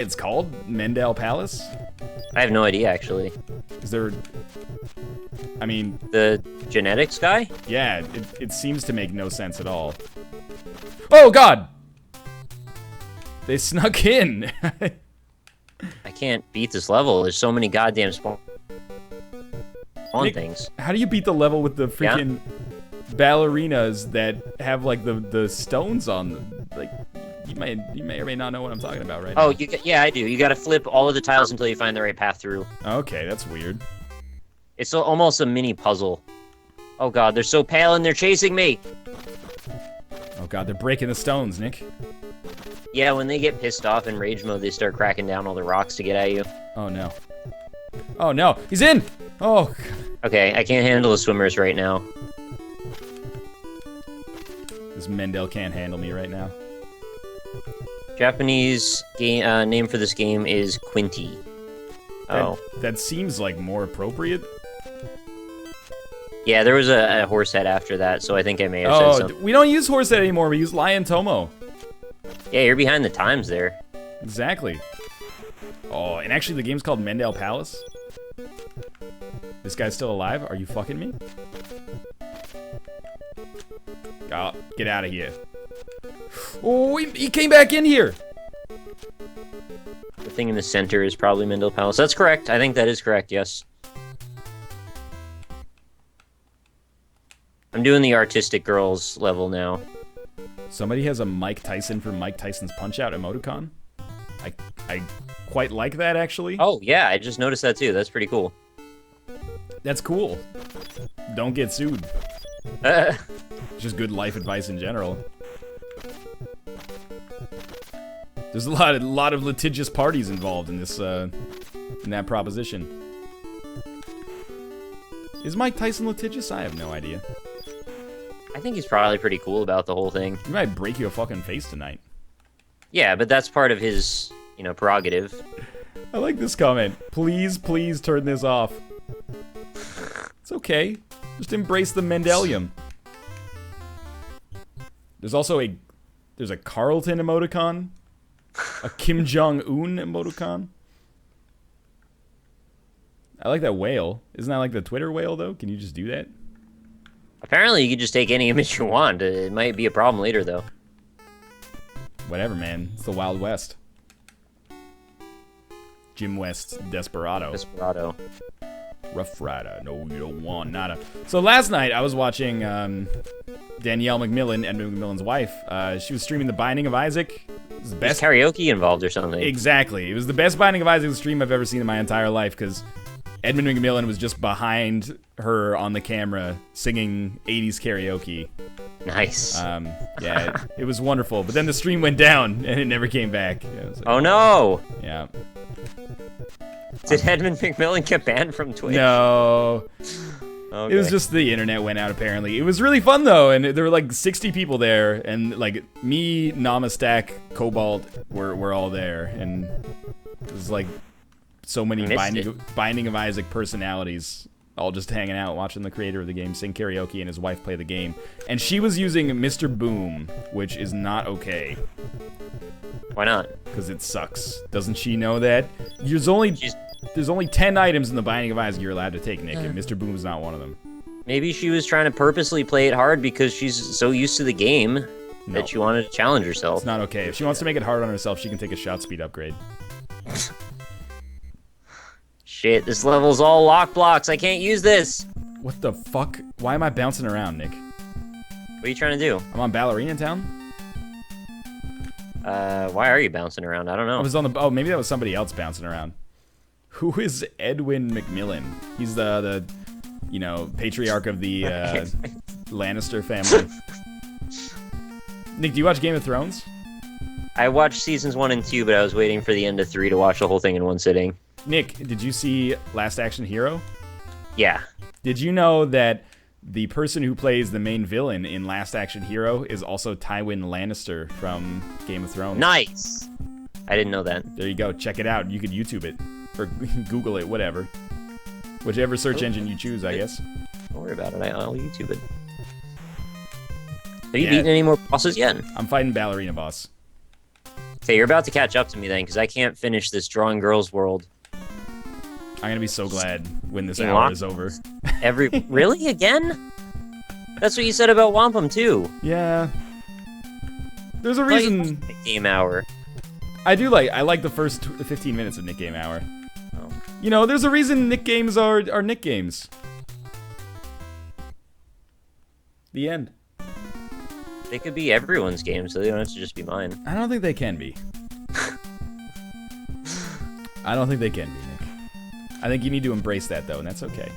It's called Mendel Palace? I have no idea, actually. Is there... I mean... The genetics guy? Yeah, it seems to make no sense at all. Oh, God! They snuck in! I can't beat this level. There's so many goddamn spawn Nick, things. How do you beat the level with the freaking ballerinas that have, like, the stones on them? Like, you may or may not know what I'm talking about right now. Yeah, I do. You gotta flip all of the tiles until you find the right path through. Okay, that's weird. It's almost a mini puzzle. Oh god, they're so pale and they're chasing me! Oh god, they're breaking the stones, Nick. Yeah, when they get pissed off in rage mode, they start cracking down all the rocks to get at you. Oh no. Oh no, he's in! Oh. Okay, I can't handle the swimmers right now. This Mendel can't handle me right now. Japanese game name for this game is Quinty. That seems like more appropriate. Yeah, there was a horse head after that, so I think I may have said something. We don't use horse head anymore, we use Lion Tomo. Yeah, you're behind the times there. Exactly. Oh, and actually the game's called Mendel Palace. This guy's still alive? Are you fucking me? Oh, get out of here. Oh, he came back in here! The thing in the center is probably Mendel Palace. That's correct. I think that is correct, yes. I'm doing the artistic girls level now. Somebody has a Mike Tyson for Mike Tyson's Punch-Out emoticon. I quite like that, actually. Oh, yeah, I just noticed that too. That's pretty cool. That's cool. Don't get sued. Just good life advice in general. There's a lot of litigious parties involved in this in that proposition. Is Mike Tyson litigious? I have no idea. I think he's probably pretty cool about the whole thing. He might break your fucking face tonight. Yeah, but that's part of his, prerogative. I like this comment. Please, please turn this off. It's okay. Just embrace the Mendelium. There's also a Carlton emoticon. A Kim Jong-un emoticon. I like that whale. Isn't that like the Twitter whale, though? Can you just do that? Apparently, you can just take any image you want. It might be a problem later, though. Whatever, man. It's the Wild West. Jim West's Desperado. Desperado. Rough Rider. No, you don't want nada. So last night, I was watching Danielle McMillan, Edmund McMillan's wife. She was streaming The Binding of Isaac. It was the best. Is karaoke involved or something? Exactly. It was the best Binding of Isaac stream I've ever seen in my entire life, because Edmund McMillan was just behind her on the camera singing 80s karaoke. Nice. Yeah, it was wonderful. But then the stream went down, and it never came back. Like, oh, no! Yeah. Did Edmund McMillan get banned from Twitch? No. Okay. It was just the internet went out, apparently. It was really fun, though, and there were like 60 people there, and like me, Namastack, Cobalt were all there, and it was like so many Binding of Isaac personalities all just hanging out, watching the creator of the game sing karaoke and his wife play the game. And she was using Mr. Boom, which is not okay. Why not? Because it sucks. Doesn't she know that? There's only 10 items in the Binding of Isaac you're allowed to take, Nick, and Mr. Boom's not one of them. Maybe she was trying to purposely play it hard because she's so used to the game that she wanted to challenge herself. It's not okay. If she wants to make it hard on herself, she can take a shot speed upgrade. Shit, this level's all lock blocks. I can't use this. What the fuck? Why am I bouncing around, Nick? What are you trying to do? I'm on Ballerina Town. Why are you bouncing around? I don't know. I was on the... Oh, maybe that was somebody else bouncing around. Who is Edwin McMillan? He's the patriarch of the Lannister family. Nick, do you watch Game of Thrones? I watched seasons 1 and 2, but I was waiting for the end of 3 to watch the whole thing in one sitting. Nick, did you see Last Action Hero? Yeah. Did you know that the person who plays the main villain in Last Action Hero is also Tywin Lannister from Game of Thrones? Nice! I didn't know that. There you go. Check it out. You could YouTube it. Or Google it, whatever. Whichever search engine you choose, I guess. Don't worry about it. I'll YouTube it. Have you beaten any more bosses yet? I'm fighting Ballerina Boss. Okay, you're about to catch up to me then, because I can't finish this drawing girls world. I'm gonna be so glad when this Being hour locked is over. Really? Again? That's what you said about Wampum, too. Yeah. There's a reason. Game hour. I like the first 15 minutes of Nick Game Hour. Oh. You know, there's a reason Nick games are Nick games. The end. They could be everyone's game, so they don't have to just be mine. I don't think they can be. I don't think they can be, Nick. I think you need to embrace that, though, and that's okay.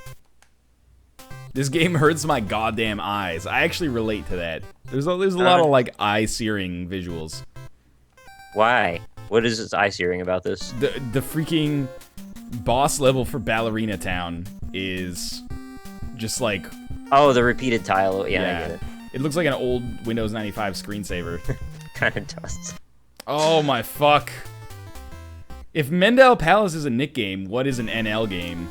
This game hurts my goddamn eyes. I actually relate to that. There's a lot of, like, eye-searing visuals. Why? What is this eye-searing about this? The freaking boss level for Ballerina Town is just like... Oh, the repeated tile. Yeah, I get it. It looks like an old Windows 95 screensaver. Kind of does. Oh my fuck. If Mendel Palace is a Nick game, what is an NL game?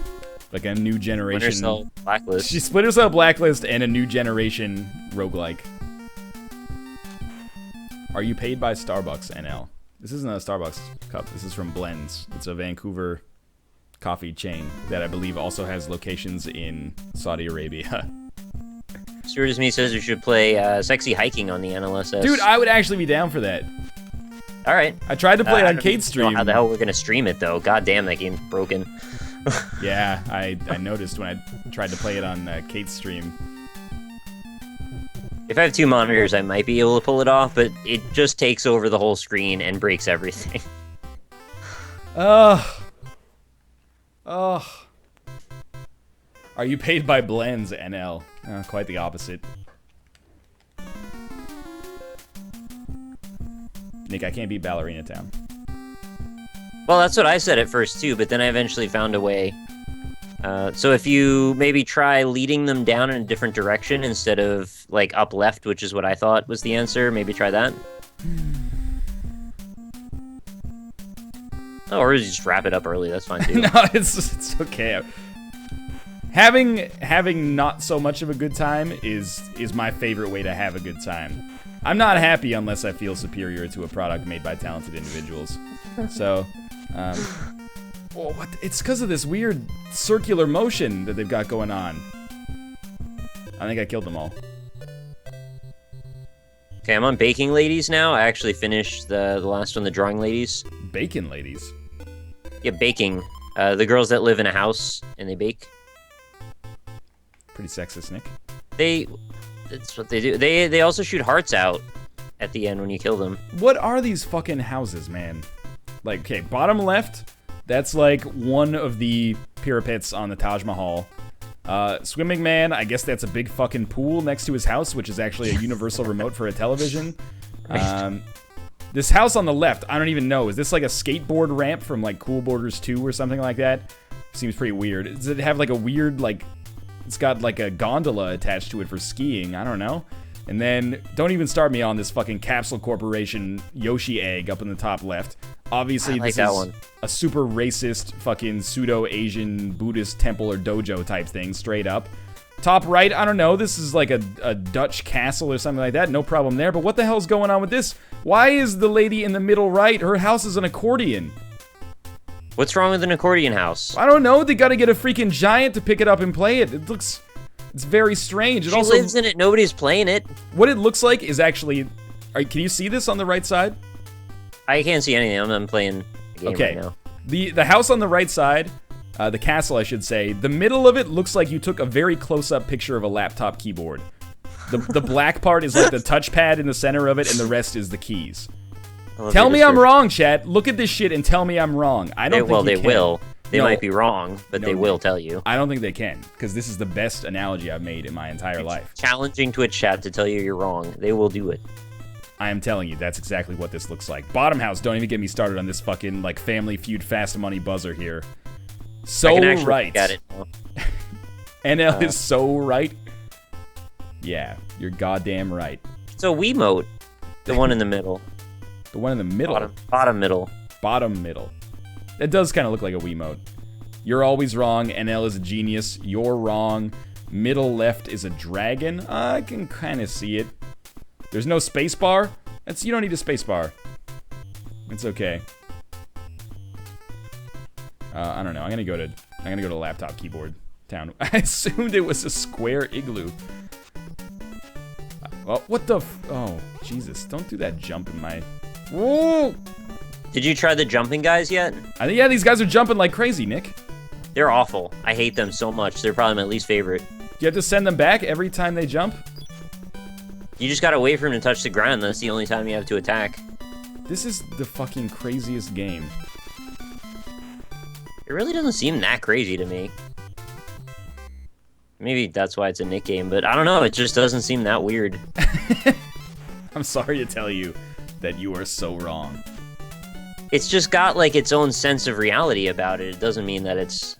Like a new generation... Splinter Cell Blacklist. Splinter Cell Blacklist and a new generation roguelike. Are you paid by Starbucks, NL? This isn't a Starbucks cup. This is from Blends. It's a Vancouver coffee chain that I believe also has locations in Saudi Arabia. Stuart as me says we should play Sexy Hiking on the NLSS. Dude, I would actually be down for that. All right. I tried to play it on Kate's stream. I don't know how the hell we're gonna stream it though. God damn, that game's broken. Yeah, I noticed when I tried to play it on Kate's stream. If I have two monitors, I might be able to pull it off, but it just takes over the whole screen and breaks everything. Ugh. Ugh. Are you paid by Blends, NL? Quite the opposite. Nick, I can't beat Ballerina Town. Well, that's what I said at first, too, but then I eventually found a way. So if you maybe try leading them down in a different direction instead of, like, up left, which is what I thought was the answer, maybe try that. Oh, or just wrap it up early, that's fine, too. No, it's okay. Having not so much of a good time is my favorite way to have a good time. I'm not happy unless I feel superior to a product made by talented individuals. So, well, what? It's because of this weird circular motion that they've got going on. I think I killed them all. Okay, I'm on Baking Ladies now. I actually finished the last one, the Drawing Ladies. Bacon Ladies? Yeah, baking. The girls that live in a house and they bake. Pretty sexist, Nick. That's what they do. They also shoot hearts out at the end when you kill them. What are these fucking houses, man? Like, okay, bottom left, that's like one of the pyramids on the Taj Mahal. Swimming Man, I guess that's a big fucking pool next to his house, which is actually a universal remote for a television. This house on the left, I don't even know. Is this like a skateboard ramp from like Cool Borders 2 or something like that? Seems pretty weird. Does it have like a weird, like, it's got like a gondola attached to it for skiing? I don't know. And then, don't even start me on this fucking Capsule Corporation Yoshi egg up in the top left. Obviously, this is a super racist fucking pseudo-Asian Buddhist temple or dojo type thing, straight up. Top right, I don't know, this is like a Dutch castle or something like that, no problem there. But what the hell's going on with this? Why is the lady in the middle right, her house is an accordion? What's wrong with an accordion house? I don't know, they gotta get a freaking giant to pick it up and play it. It's very strange. She lives in it, nobody's playing it. What it looks like is actually... can you see this on the right side? I can't see anything, I'm playing the game right now. The house on the right side, the castle I should say, the middle of it looks like you took a very close-up picture of a laptop keyboard. The black part is like the touchpad in the center of it, and the rest is the keys. Tell me I'm wrong, chat. Look at this shit and tell me I'm wrong. I don't think well, you they can. will. They might be wrong, but they will tell you. I don't think they can, because this is the best analogy I've made in my entire life. Challenging Twitch chat to tell you you're wrong. They will do it. I am telling you, that's exactly what this looks like. Bottom house, don't even get me started on this fucking, like, Family Feud Fast Money buzzer here. So right. Got it. NL is so right. Yeah, you're goddamn right. It's a Wiimote. The one in the middle. The one in the middle? Bottom middle. Bottom middle. It does kind of look like a Wiimote. You're always wrong. NL is a genius. You're wrong. Middle left is a dragon. I can kind of see it. There's no space bar. You don't need a space bar. It's okay. I don't know. I'm gonna go to laptop keyboard town. I assumed it was a square igloo. Oh, what the? Oh, Jesus! Don't do that jump in my. Whoa! Did you try the jumping guys yet? I think, yeah, these guys are jumping like crazy, Nick. They're awful. I hate them so much. They're probably my least favorite. Do you have to send them back every time they jump? You just gotta wait for him to touch the ground. That's the only time you have to attack. This is the fucking craziest game. It really doesn't seem that crazy to me. Maybe that's why it's a Nick game, but I don't know. It just doesn't seem that weird. I'm sorry to tell you that you are so wrong. It's just got like its own sense of reality about it. It doesn't mean that it's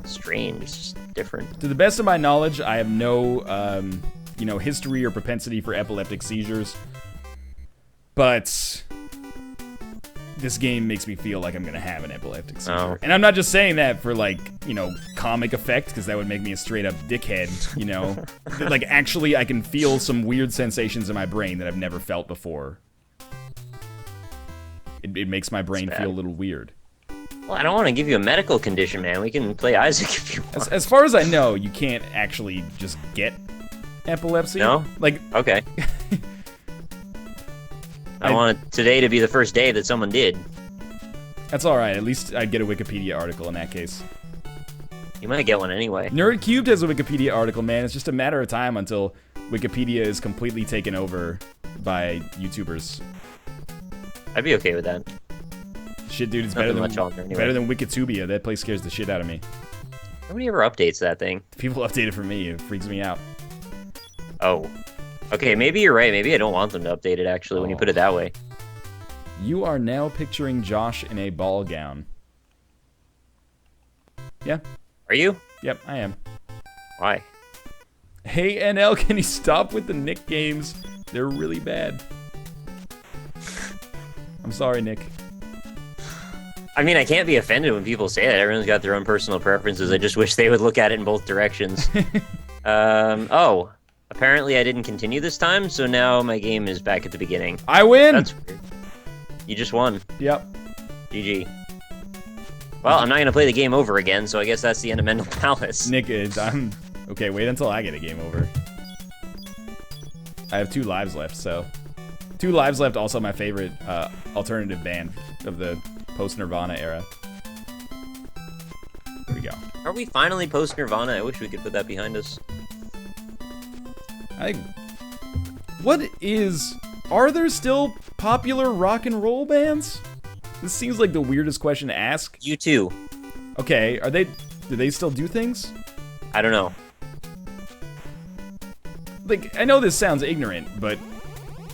strange. It's just different. To the best of my knowledge, I have no, history or propensity for epileptic seizures. But this game makes me feel like I'm gonna have an epileptic seizure. Oh. And I'm not just saying that for, like, comic effect, because that would make me a straight-up dickhead, Like, actually, I can feel some weird sensations in my brain that I've never felt before. It makes my brain feel a little weird. Well, I don't want to give you a medical condition, man. We can play Isaac if you want. As far as I know, you can't actually just get epilepsy. No? Like, okay. I want today to be the first day that someone did. That's alright. At least I'd get a Wikipedia article in that case. You might get one anyway. Nerd Cubed has a Wikipedia article, man. It's just a matter of time until Wikipedia is completely taken over by YouTubers. I'd be okay with that. Shit, dude, it's better than anyway. Wikitubia. That place scares the shit out of me. Nobody ever updates that thing. People update it for me. It freaks me out. Oh. Okay, maybe you're right. Maybe I don't want them to update it, actually, when you put it that way. You are now picturing Josh in a ball gown. Yeah. Are you? Yep, I am. Why? Hey, NL, can you stop with the Nick games? They're really bad. I'm sorry, Nick. I mean, I can't be offended when people say that. Everyone's got their own personal preferences. I just wish they would look at it in both directions. Oh. Apparently I didn't continue this time, so now my game is back at the beginning. I win! That's weird. You just won. Yep. GG. Well, I'm not going to play the game over again, so I guess that's the end of Mendel Palace. Nick, I'm... Okay, wait until I get a game over. I have 2 lives left, so... 2 lives left, also my favorite alternative band of the post-Nirvana era. There we go. Are we finally post-Nirvana? I wish we could put that behind us. Are there still popular rock and roll bands? This seems like the weirdest question to ask. U2. Okay, do they still do things? I don't know. Like, I know this sounds ignorant, but...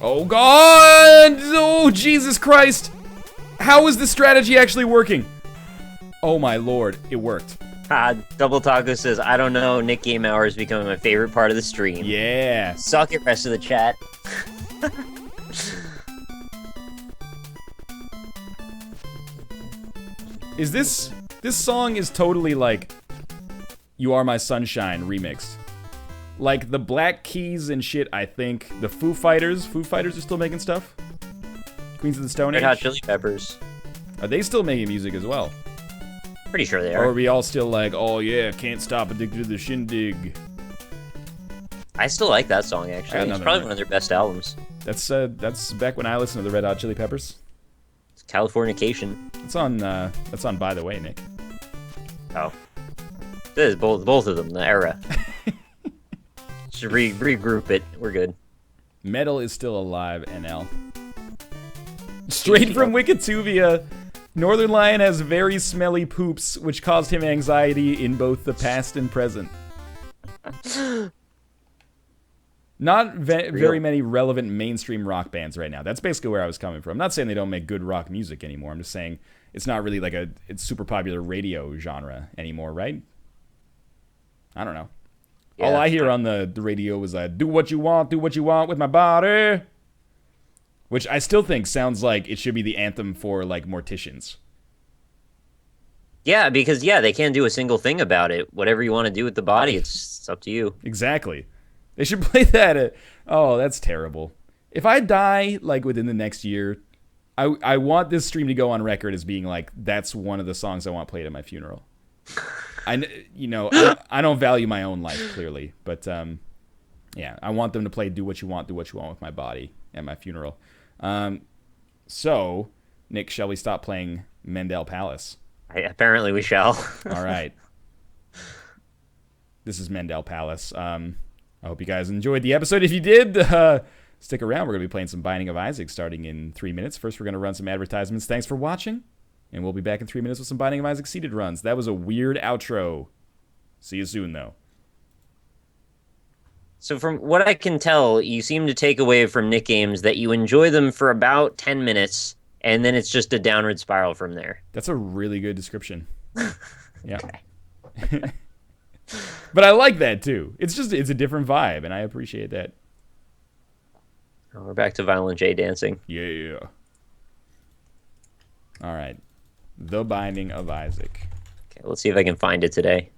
Oh God! Oh, Jesus Christ! How is this strategy actually working? Oh my lord, it worked. Double Taco says, I don't know, Nick Game Hour is becoming my favorite part of the stream. Yeah. Suck it, rest of the chat. This song is totally like You Are My Sunshine remixed. Like the Black Keys and shit, I think. The Foo Fighters are still making stuff. Queens of the Stone Age. Red Hot Chili Peppers. Are they still making music as well? Pretty sure they Or are. are we all still like, oh yeah, can't stop addicted to the shindig? I still like that song, actually. It's probably one of their best albums. That's back when I listened to the Red Hot Chili Peppers. It's Californication. That's on By the Way, Nick. Oh. This is both of them, the era. Should regroup it. We're good. Metal is still alive, NL. Straight from Wikitubia, Northernlion has very smelly poops, which caused him anxiety in both the past and present. Not very many relevant mainstream rock bands right now. That's basically where I was coming from. I'm not saying they don't make good rock music anymore. I'm just saying it's not really like it's super popular radio genre anymore, right? I don't know. Yeah. All I hear on the radio was do what you want with my body. Which I still think sounds like it should be the anthem for, like, morticians. Yeah, because, they can't do a single thing about it. Whatever you want to do with the body, it's up to you. Exactly. They should play that oh, that's terrible. If I die, like, within the next year, I want this stream to go on record as being like, that's one of the songs I want played at my funeral. I don't value my own life, clearly, but yeah, I want them to play Do What You Want with my body at my funeral. So, Nick, shall we stop playing Mendel Palace? Apparently we shall. All right. This is Mendel Palace. I hope you guys enjoyed the episode. If you did, stick around. We're going to be playing some Binding of Isaac starting in 3 minutes. First, we're going to run some advertisements. Thanks for watching, and we'll be back in 3 minutes with some Binding of Isaac seeded runs. That was a weird outro. See you soon, though. So from what I can tell, you seem to take away from Nick games that you enjoy them for about 10 minutes, and then it's just a downward spiral from there. That's a really good description. Yeah. But I like that, too. It's a different vibe, and I appreciate that. Oh, we're back to Violent J dancing. Yeah. All right. The Binding of Isaac. Okay, let's see if I can find it today.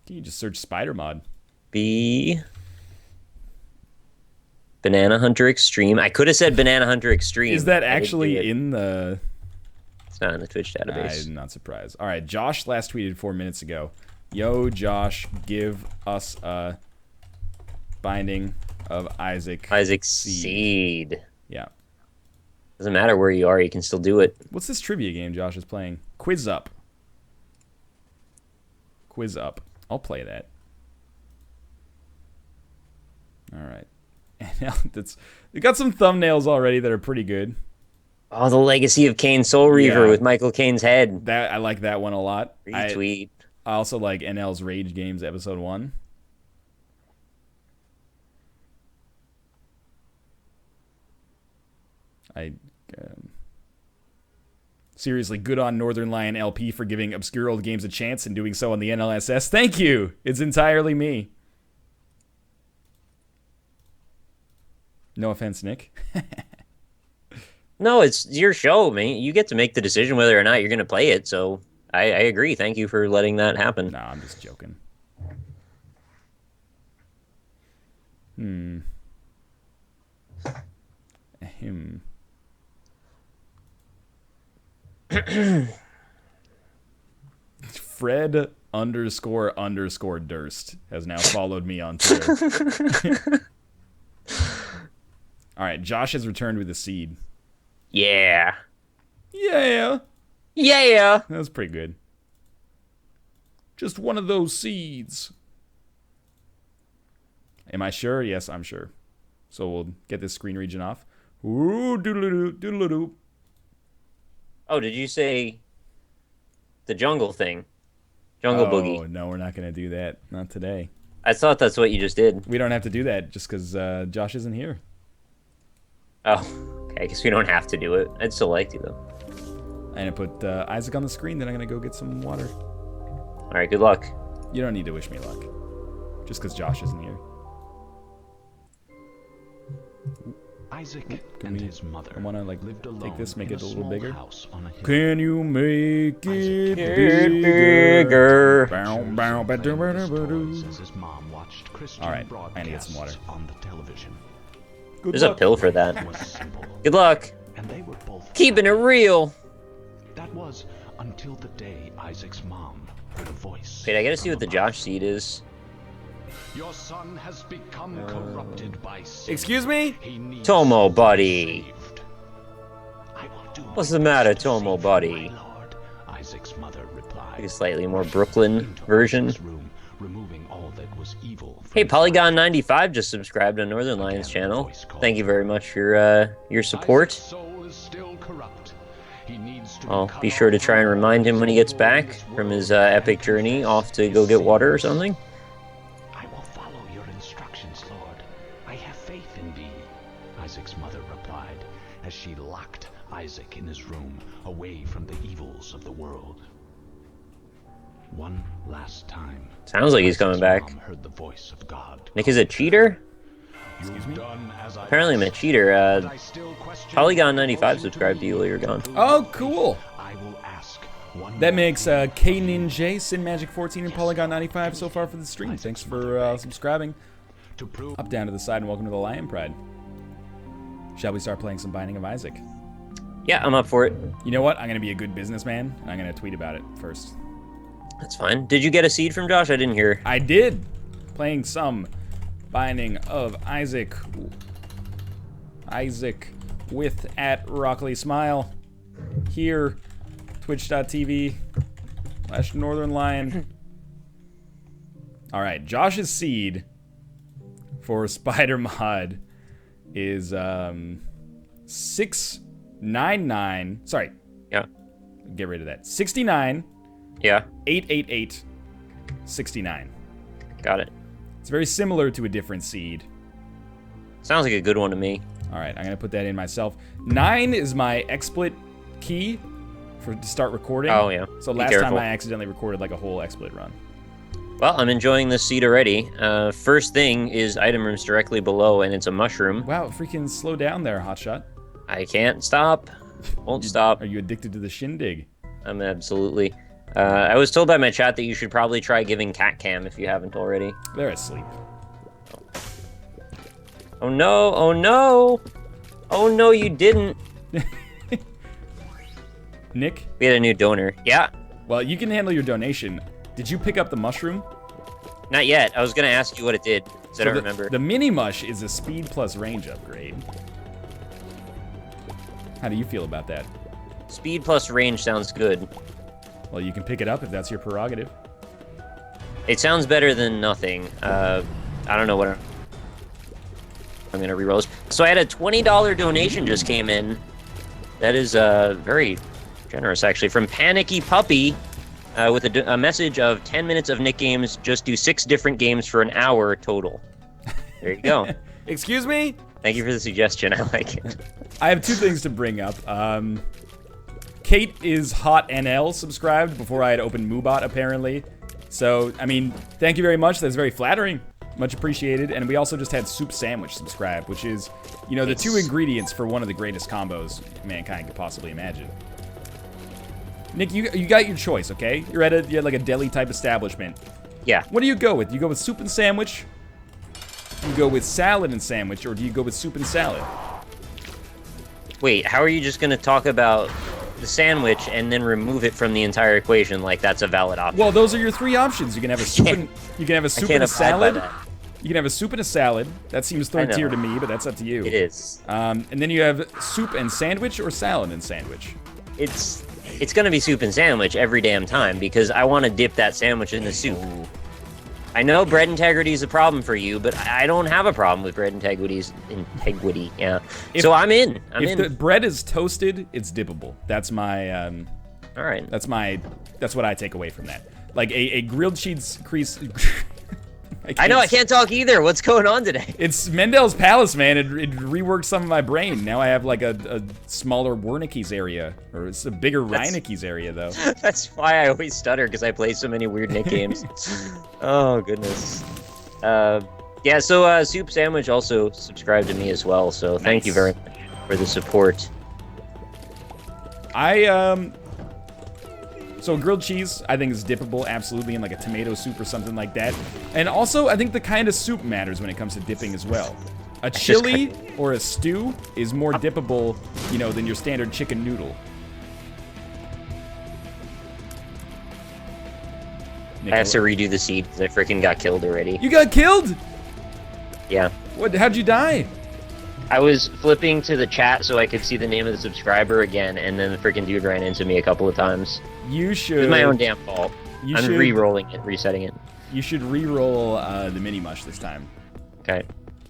Can you just search Spider Mod? Banana Hunter Extreme. I could have said Banana Hunter Extreme. Is that actually in the... It's not in the Twitch database. I'm not surprised. All right, Josh last tweeted 4 minutes ago. Yo, Josh, give us a Binding of Isaac seed. Yeah. Doesn't matter where you are, you can still do it. What's this trivia game Josh is playing? Quiz Up. Quiz Up. I'll play that. All right. And it got some thumbnails already that are pretty good. Oh, the Legacy of Kain Soul Reaver with Michael Caine's head. I like that one a lot. Retweet. I also like NL's Rage Games Episode 1. Seriously, good on Northernlion LP for giving obscure old games a chance and doing so on the NLSS. Thank you. It's entirely me. No offense, Nick. No, it's your show, man. You get to make the decision whether or not you're going to play it, so I agree. Thank you for letting that happen. No, I'm just joking. Fred _ Durst has now followed me on Twitter. All right, Josh has returned with a seed. Yeah. Yeah. Yeah. That was pretty good. Just one of those seeds. Am I sure? Yes, I'm sure. So we'll get this screen region off. Ooh, doodle-doo, doodle-doo. Oh, did you say the jungle thing? Jungle Boogie. Oh, no, we're not going to do that. Not today. I thought that's what you just did. We don't have to do that just because Josh isn't here. Oh, okay. I guess we don't have to do it. I'd still like to, though. I'm going to put Isaac on the screen, then I'm going to go get some water. All right, good luck. You don't need to wish me luck. Just because Josh isn't here. Isaac and his mother I want to lived alone take this, make in it a a little small bigger. house on a hill. Can you make it bigger? Bow, bow, ba, do, ba, do, ba, do. As his mom watched Christian All right, I need to get some broadcasts water. on the television. Good There's luck. a pill for that. It was simple, Good luck. and they were both Keeping it real. That was until the day Isaac's mom heard a voice. Wait, I gotta see from what the above. Josh seed is. Your son has become corrupted by sin. Excuse me? He needs Tomo, to be buddy. saved. I will do What's my the matter, best to Tomo, save you, buddy? my lord, Isaac's mother replied. Like a slightly more Brooklyn Into version. Isaac's room, removing all that was evil from Hey, his life. Polygon95 just subscribed on Northernlion's channel. Thank you very much for your support. Isaac's soul is still corrupt. He needs to I'll cut be sure to off try and remind him when he gets back from his epic journey off to go get water or something. I will follow your instructions, Lord. I have faith in thee, Isaac's mother replied, as she locked Isaac in his room, away from the evils of the world. One last time. Sounds like he's coming Isaac's back. mom heard the voice of God. Nick is a cheater? Excuse me? Apparently I'm a cheater. Polygon95 subscribed to you while you're gone. Oh, cool. I will ask one That more makes thing. K-Ninja, Sin Magic 14, and Polygon 95 so far for the stream. Thanks for subscribing. To prove Up, down to the side, and welcome to the Lion Pride. Shall we start playing some Binding of Isaac? Yeah, I'm up for it. You know what? I'm gonna be a good businessman, and I'm gonna tweet about it first. That's fine. Did you get a seed from Josh? I didn't hear. I did. Playing some Binding of Isaac. Isaac with at Rockley Smile. Here, twitch.tv/Northernlion. All right, Josh's seed for Spider Mod is 699. Sorry. Yeah. Get rid of that. 69. Yeah. 888. 69. Got it. It's very similar to a different seed. Sounds like a good one to me. All right, I'm gonna put that in myself. 9 is my XSplit key to start recording. Oh yeah. So Be last careful. time I accidentally recorded like a whole XSplit run. Well, I'm enjoying this seed already. First thing is item rooms directly below, and it's a mushroom. Wow, freaking slow down there, Hotshot. I can't stop. Won't stop. Are you addicted to the shindig? I'm absolutely. I was told by my chat that you should probably try giving cat cam if you haven't already. They're asleep. Oh no! Oh no! Oh no! You didn't. Nick? We had a new donor. Yeah. Well, you can handle your donation. Did you pick up the mushroom? Not yet. I was gonna ask you what it did, because I don't remember. The mini mush is a speed plus range upgrade. How do you feel about that? Speed plus range sounds good. Well, you can pick it up if that's your prerogative. It sounds better than nothing. I don't know what I'm gonna reroll this. So I had a $20 donation just came in. That is very generous, actually, from Panicky Puppy, with a message of 10 minutes of Nick games. Just do 6 different games for an hour total. There you go. Excuse me? Thank you for the suggestion. I like it. I have 2 things to bring up. Kate is Hot NL subscribed before I had opened Moobot, apparently. So, I mean, thank you very much. That's very flattering. Much appreciated. And we also just had Soup Sandwich subscribe, which is, you know, the 2 ingredients for one of the greatest combos mankind could possibly imagine. Nick, you got your choice, okay? You're at like a deli type establishment. Yeah. What do you go with? You go with soup and sandwich? You go with salad and sandwich, or do you go with soup and salad? Wait, how are you just gonna talk about the sandwich and then remove it from the entire equation like that's a valid option? Well, those are your 3 options. You can have a soup and a salad. You can have a soup and a salad. That seems third tier to me, but that's up to you. It is. And then you have soup and sandwich or salad and sandwich. It's gonna be soup and sandwich every damn time because I want to dip that sandwich in the soup. Ooh. I know bread integrity is a problem for you, but I don't have a problem with bread integrity. Yeah. So I'm in. If the bread is toasted, it's dippable. That's my. All right. That's what I take away from that. Like a grilled cheese crease. I know I can't talk either. What's going on today? It's Mendel's Palace, man. It reworked some of my brain. Now I have like a smaller Wernicke's area, or it's a bigger Reinicke's area, though. That's why I always stutter, because I play so many weird Nick games. Oh, goodness. Yeah, so Soup Sandwich also subscribed to me as well, so thank you very much for the support. So grilled cheese, I think, is dippable, absolutely, in like a tomato soup or something like that. And also, I think the kind of soup matters when it comes to dipping as well. A chili or a stew is more dippable, you know, than your standard chicken noodle. I have to redo the seed because I freaking got killed already. You got killed? Yeah. What? How'd you die? I was flipping to the chat so I could see the name of the subscriber again, and then the freaking dude ran into me a couple of times. You should. It's my own damn fault. I'm re-rolling it, resetting it. You should re-roll the mini mush this time. Okay.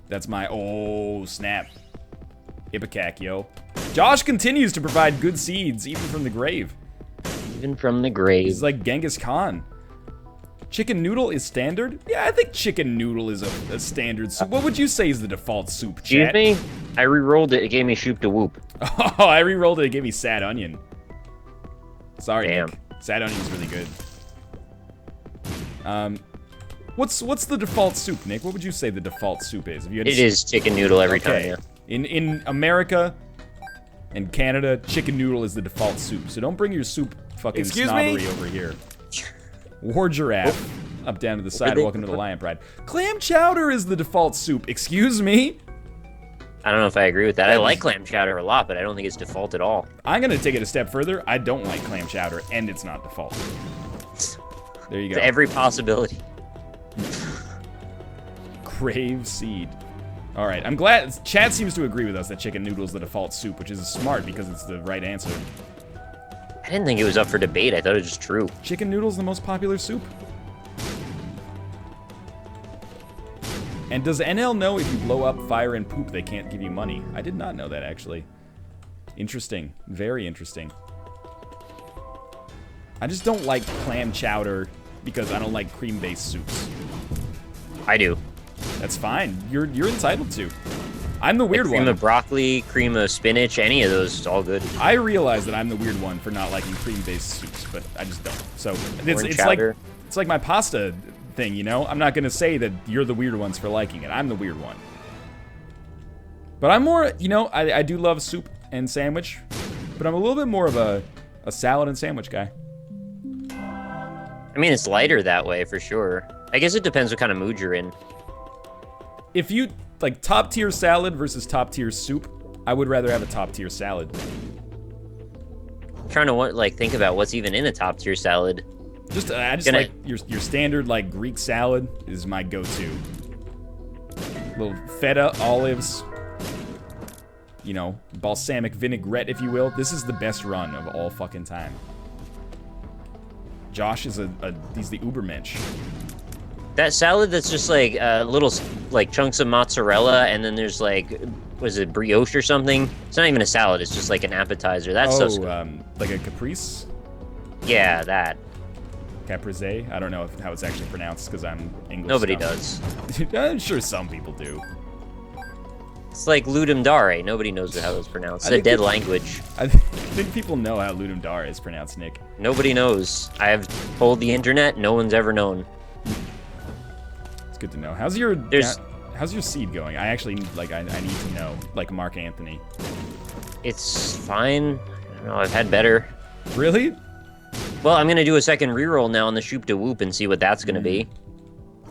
That's my. Oh, snap. Ipecac, yo. Josh continues to provide good seeds, even from the grave. Even from the grave. He's like Genghis Khan. Chicken noodle is standard? Yeah, I think chicken noodle is a standard soup. What would you say is the default soup, chat? Excuse me? I re-rolled it. It gave me shoop to whoop. Oh, I re-rolled it. It gave me sad onion. Sorry, damn. Nick. Sad onion's really good. What's the default soup, Nick? What would you say the default soup is? If you had It is chicken noodle every time, yeah. In America and Canada, chicken noodle is the default soup. So don't bring your soup fucking snobbery over here. War giraffe. Up down to the side. Welcome to the Lion Pride. Clam chowder is the default soup. Excuse me? I don't know if I agree with that. I like clam chowder a lot, but I don't think it's default at all. I'm gonna take it a step further. I don't like clam chowder, and it's not default. There you go. Every possibility. Crave seed. All right, I'm glad Chad seems to agree with us that chicken noodle is the default soup, which is smart because it's the right answer. I didn't think it was up for debate. I thought it was just true. Chicken noodle is the most popular soup. And does NL know if you blow up, fire, and poop, they can't give you money? I did not know that, actually. Interesting. Very interesting. I just don't like clam chowder because I don't like cream-based soups. I do. That's fine. You're entitled to. I'm the weird one. Cream of broccoli, cream of spinach, any of those, it's all good. I realize that I'm the weird one for not liking cream-based soups, but I just don't. So it's like my pasta thing, you know? I'm not going to say that you're the weird ones for liking it. I'm the weird one. But I'm more, you know, I do love soup and sandwich, but I'm a little bit more of a salad and sandwich guy. I mean, it's lighter that way, for sure. I guess it depends what kind of mood you're in. If you, like, top-tier salad versus top-tier soup, I would rather have a top-tier salad. I'm trying to, think about what's even in a top-tier salad. I just like your standard, like, Greek salad is my go-to. Little feta, olives, you know, balsamic vinaigrette, if you will. This is the best run of all fucking time. Josh is he's the Ubermensch. That salad that's just like little like chunks of mozzarella, and then there's like, was it brioche or something? It's not even a salad. It's just like an appetizer. That's like a caprese. Yeah, that. Caprese. I don't know how it's actually pronounced because I'm English. Nobody does. I'm sure some people do. It's like ludum dare. Nobody knows how it's pronounced. It's a dead language. I think people know how ludum dare is pronounced, Nick. Nobody knows. I have told the internet. No one's ever known. It's good to know. How's your seed going? I actually I need to know. Like Mark Anthony. It's fine. I don't know. I've had better. Really? Well, I'm gonna do a second reroll now on the Shoop to Whoop and see what that's gonna be.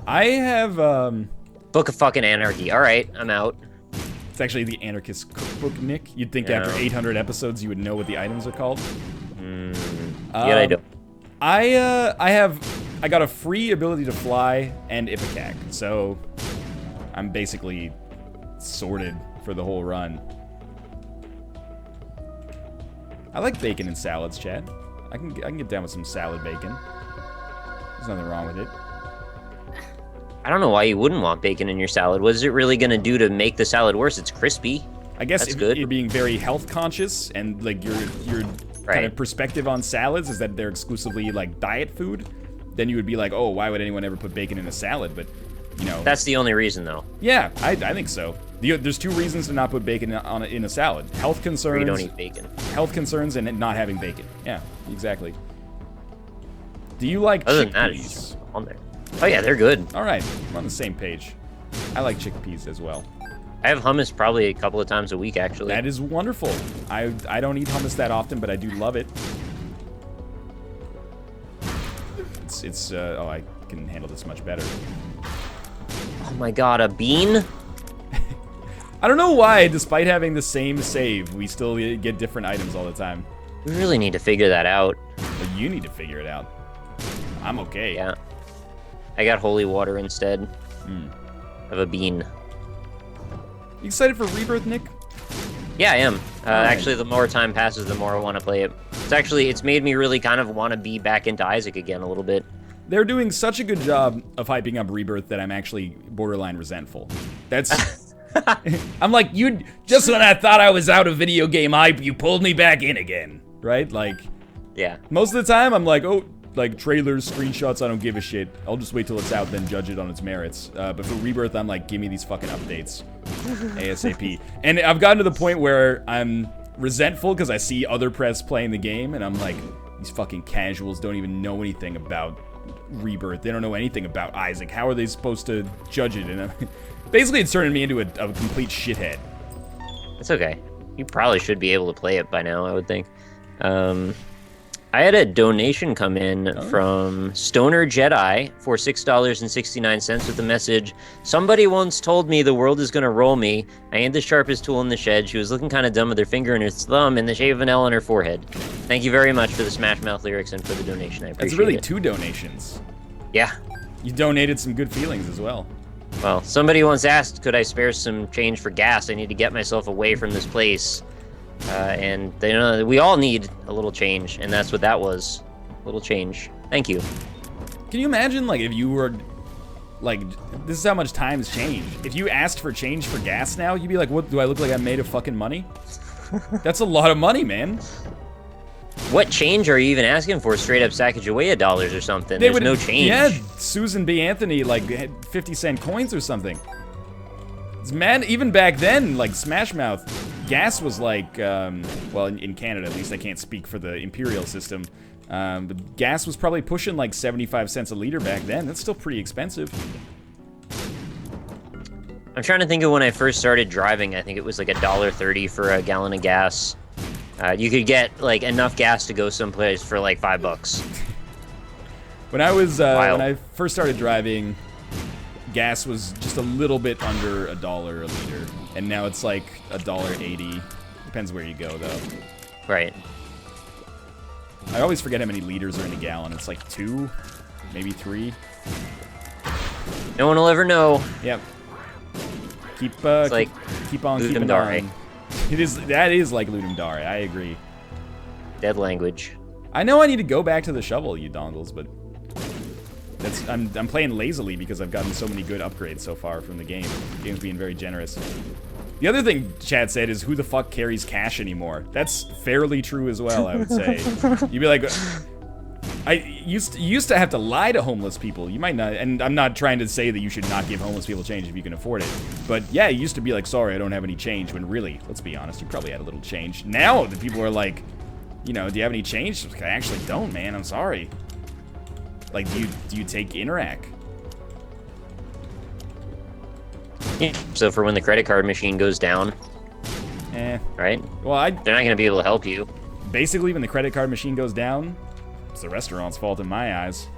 I have Book of fucking Anarchy. All right, I'm out. It's actually the Anarchist Cookbook, Nick. You'd think after 800 episodes you would know what the items are called. Yet I don't. I got a free ability to fly and Ipecac, so I'm basically sorted for the whole run. I like bacon in salads, Chad. I can get down with some salad bacon. There's nothing wrong with it. I don't know why you wouldn't want bacon in your salad. What is it really gonna do to make the salad worse? It's crispy. I guess That's if good. you're being very health conscious and like your kind of perspective on salads is that they're exclusively like diet food, then you would be like, oh, why would anyone ever put bacon in a salad? But you know, that's the only reason, though. Yeah, I think so. There's two reasons to not put bacon in a salad: health concerns. Or you don't eat bacon. Health concerns and not having bacon. Yeah, exactly. Do you like Other than chickpeas? that, it's just on there. Oh yeah, they're good. All right, we're on the same page. I like chickpeas as well. I have hummus probably a couple of times a week, actually. That is wonderful. I don't eat hummus that often, but I do love it. Oh, I can handle this much better. Oh my god, a bean? I don't know why, despite having the same save, we still get different items all the time. We really need to figure that out. But you need to figure it out. I'm okay. Yeah. I got holy water instead of a bean. You excited for Rebirth, Nick? Yeah, I am. Actually, the more time passes, the more I want to play it. It's made me really kind of want to be back into Isaac again a little bit. They're doing such a good job of hyping up Rebirth that I'm actually borderline resentful. That's... I'm like, just when I thought I was out of video game hype, you pulled me back in again, right? Like, yeah. Most of the time, I'm like, oh, like trailers, screenshots, I don't give a shit. I'll just wait till it's out, then judge it on its merits. But for Rebirth, I'm like, give me these fucking updates, ASAP. And I've gotten to the point where I'm resentful because I see other press playing the game, and I'm like, these fucking casuals don't even know anything about Rebirth. They don't know anything about Isaac. How are they supposed to judge it? And basically, it's turning me into a complete shithead. It's okay. You probably should be able to play it by now, I would think. I had a donation come in from Stoner Jedi for $6.69 with the message, "Somebody once told me the world is going to roll me. I ain't the sharpest tool in the shed. She was looking kind of dumb with her finger and her thumb in the shape of an L on her forehead." Thank you very much for the Smash Mouth lyrics and for the donation. I appreciate it. That's really 2 donations. Yeah. You donated some good feelings as well. Well, somebody once asked, could I spare some change for gas? I need to get myself away from this place. And you know, we all need a little change, and that's what that was. A little change. Thank you. Can you imagine, like, if you were, like, this is how much times change. If you asked for change for gas now, you'd be like, what, do I look like I'm made of fucking money? That's a lot of money, man. What change are you even asking for? Straight up Sacagawea dollars or something? There's no change. Yeah, Susan B. Anthony, like, had 50-cent coins or something. It's mad, even back then, like, Smash Mouth, gas was like, well, in Canada at least, I can't speak for the Imperial system, but gas was probably pushing like 75 cents a liter back then. That's still pretty expensive. I'm trying to think of when I first started driving. I think it was like $1.30 for a gallon of gas. You could get like enough gas to go someplace for like $5. When I was, when I first started driving, gas was just a little bit under $1 a liter, and now it's like $1.80. Depends where you go, though. Right. I always forget how many liters are in a gallon. It's like 2, maybe 3. No one will ever know. Yep. Keep like keep on Ludum keeping Dare. on. That is like Ludum Dare. I agree. Dead language. I know I need to go back to the shovel, you dongles, but I'm playing lazily because I've gotten so many good upgrades so far from the game. The game's being very generous. The other thing Chad said is, who the fuck carries cash anymore? That's fairly true as well, I would say. You'd be like, you used to have to lie to homeless people. You might not, and I'm not trying to say that you should not give homeless people change if you can afford it. But yeah, it used to be like, sorry, I don't have any change, when really, let's be honest, you probably had a little change. Now the people are like, you know, do you have any change? I actually don't, man, I'm sorry. Like, do you take Interac? Yeah. So for when the credit card machine goes down, right? Well, they're not going to be able to help you. Basically, when the credit card machine goes down, it's the restaurant's fault in my eyes.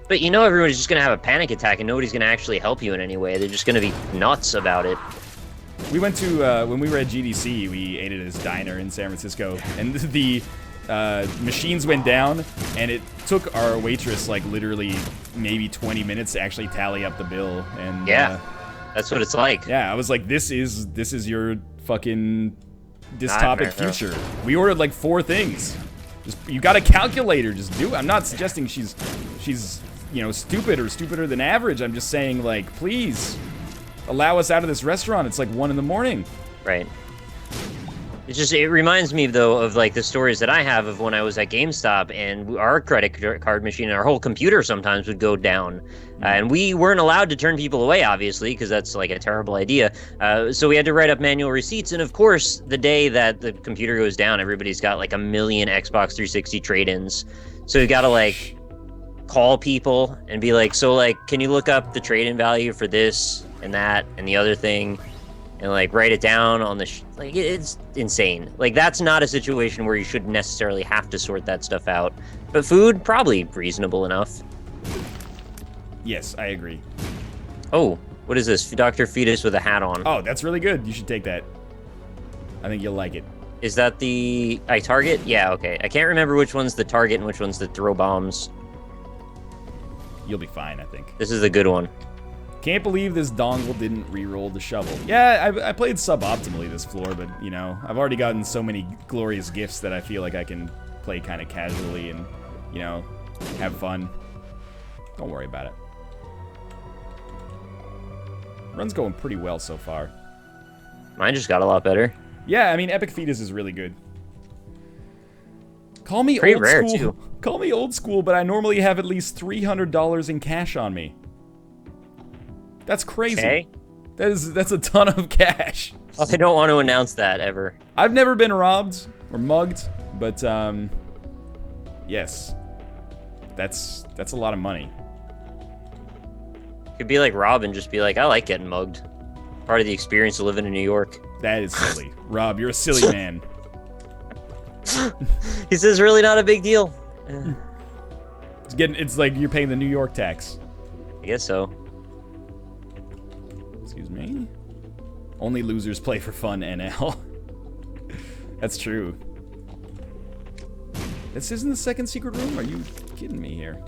But you know everyone's just going to have a panic attack and nobody's going to actually help you in any way. They're just going to be nuts about it. We went to, when we were at GDC, we ate at his diner in San Francisco, and the machines went down, and it took our waitress like literally maybe 20 minutes to actually tally up the bill. And yeah, that's what it's like. Yeah, I was like, this is your fucking dystopic future. We ordered like 4 things. You got a calculator, just do it. I'm not suggesting she's you know, stupid or stupider than average. I'm just saying, like, please allow us out of this restaurant. It's like 1 in the morning. Right. It reminds me, though, of, like, the stories that I have of when I was at GameStop, and our credit card machine and our whole computer sometimes would go down. And we weren't allowed to turn people away, obviously, because that's, like, a terrible idea. So we had to write up manual receipts. And, of course, the day that the computer goes down, everybody's got, like, 1 million Xbox 360 trade-ins. So you got to, like, call people and be like, so, like, can you look up the trade-in value for this and that and the other thing? And, like, write it down on the like, it's insane. Like, that's not a situation where you should necessarily have to sort that stuff out. But food, probably reasonable enough. Yes, I agree. Oh, what is this? Dr. Fetus with a hat on. Oh, that's really good. You should take that. I think you'll like it. Is that the Target? Yeah, okay. I can't remember which one's the Target and which one's the throw bombs. You'll be fine, I think. This is the good one. Can't believe this dongle didn't re-roll the shovel. Yeah, I played suboptimally this floor, but, you know, I've already gotten so many glorious gifts that I feel like I can play kind of casually and, you know, have fun. Don't worry about it. Run's going pretty well so far. Mine just got a lot better. Yeah, I mean, Epic Fetus is really good. Call me pretty old rare, school. too. Call me old school, but I normally have at least $300 in cash on me. That's crazy. Okay. That's a ton of cash. Well, I don't want to announce that ever. I've never been robbed or mugged, but yes, that's a lot of money. Could be like Rob and just be like, I like getting mugged. Part of the experience of living in New York. That is silly. Rob, you're a silly man. He says, really not a big deal. It's like you're paying the New York tax. I guess so. Excuse me? Only losers play for fun, NL. That's true. This isn't the second secret room? Are you kidding me here?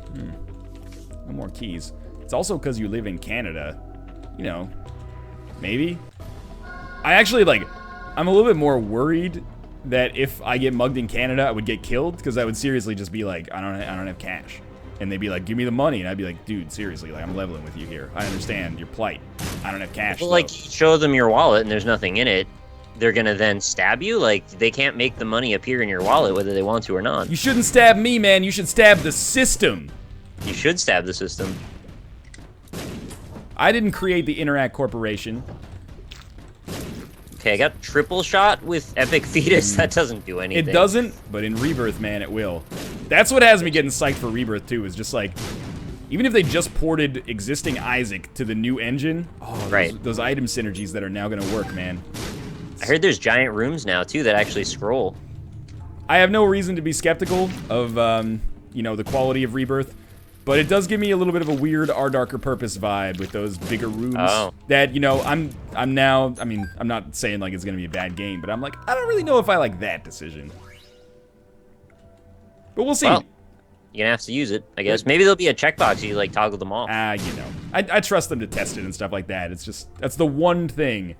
No more keys. It's also because you live in Canada. You know, maybe. I actually, like, I'm a little bit more worried that if I get mugged in Canada, I would get killed, because I would seriously just be like, I don't have cash. And they'd be like, give me the money. And I'd be like, dude, seriously, like, I'm leveling with you here. I understand your plight. I don't have cash. Well, like, show them your wallet and there's nothing in it. They're gonna then stab you? Like, they can't make the money appear in your wallet whether they want to or not. You shouldn't stab me, man. You should stab the system. You should stab the system. I didn't create the Interact Corporation. Okay, I got triple shot with Epic Fetus. That doesn't do anything. It doesn't, but in Rebirth, man, it will. That's what has me getting psyched for Rebirth, too, is just like, even if they just ported existing Isaac to the new engine, those item synergies that are now going to work, man. I heard there's giant rooms now, too, that actually scroll. I have no reason to be skeptical of, you know, the quality of Rebirth, but it does give me a little bit of a weird Our Darker Purpose vibe with those bigger rooms. Oh. That, you know, I'm now, I mean, I'm not saying, like, it's going to be a bad game, but I'm like, I don't really know if I like that decision. But we'll see. Well, you're gonna have to use it, I guess. Maybe there'll be a checkbox you, like, toggle them off. You know. I trust them to test it and stuff like that. It's just, that's the one thing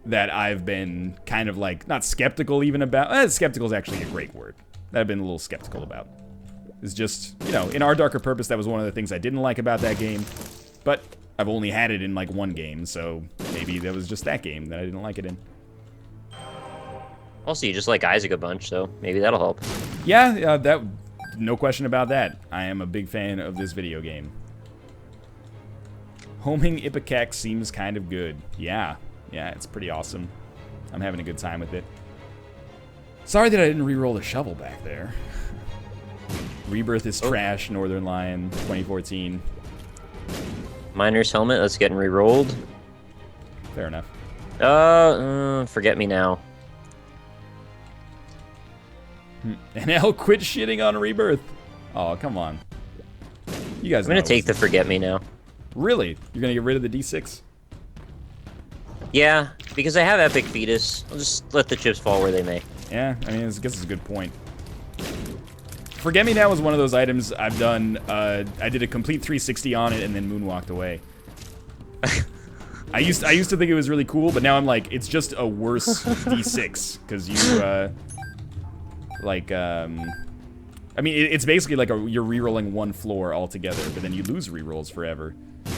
that I've been kind of, like, not skeptical even about. Skeptical is actually a great word. That I've been a little skeptical about. It's just, you know, in Our Darker Purpose, that was one of the things I didn't like about that game. But I've only had it in, like, one game, so maybe that was just that game that I didn't like it in. Also, you just like Isaac a bunch, so maybe that'll help. Yeah, that, no question about that. I am a big fan of this video game. Homing Ipecac seems kind of good. Yeah, it's pretty awesome. I'm having a good time with it. Sorry that I didn't re-roll the shovel back there. Rebirth is trash, Northernlion, 2014. Miner's Helmet, that's getting re-rolled. Fair enough. Forget me now. NL quit shitting on Rebirth. Oh, come on. You guys I'm gonna take the Forget Me now. Really? You're gonna get rid of the D6? Yeah, because I have Epic Fetus. I'll just let the chips fall where they may. Yeah, I mean, I guess it's a good point. Forget Me Now was one of those items I've done. I did a complete 360 on it and then moonwalked away. I used to think it was really cool, but now I'm like, it's just a worse D6 because you I mean, it's basically like you're re-rolling one floor altogether, but then you lose re-rolls forever.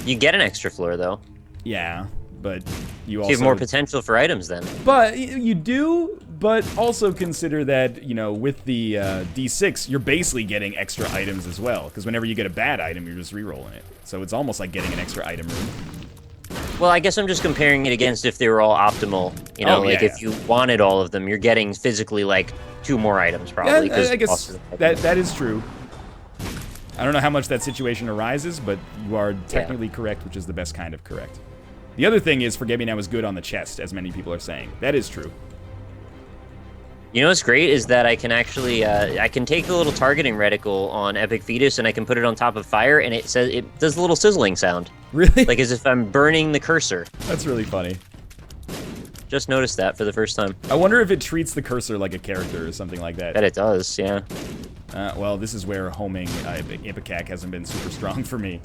You get an extra floor though. Yeah, but you have more potential for items then. But you do, but also consider that, you know, with the D6, you're basically getting extra items as well, because whenever you get a bad item, you're just re-rolling it. So it's almost like getting an extra item room. Well, I guess I'm just comparing it against if they were all optimal. You know, if you wanted all of them, you're getting physically, like, 2 more items, probably. Yeah, I guess that is true. I don't know how much that situation arises, but you are technically correct, which is the best kind of correct. The other thing is, Forget Me Now is good on the chest, as many people are saying. That is true. You know what's great is that I can actually, I can take the little targeting reticle on Epic Fetus and I can put it on top of fire and it does a little sizzling sound. Really? Like as if I'm burning the cursor. That's really funny. Just noticed that for the first time. I wonder if it treats the cursor like a character or something like that. Bet it does, yeah. Well, this is where homing Ipecac hasn't been super strong for me.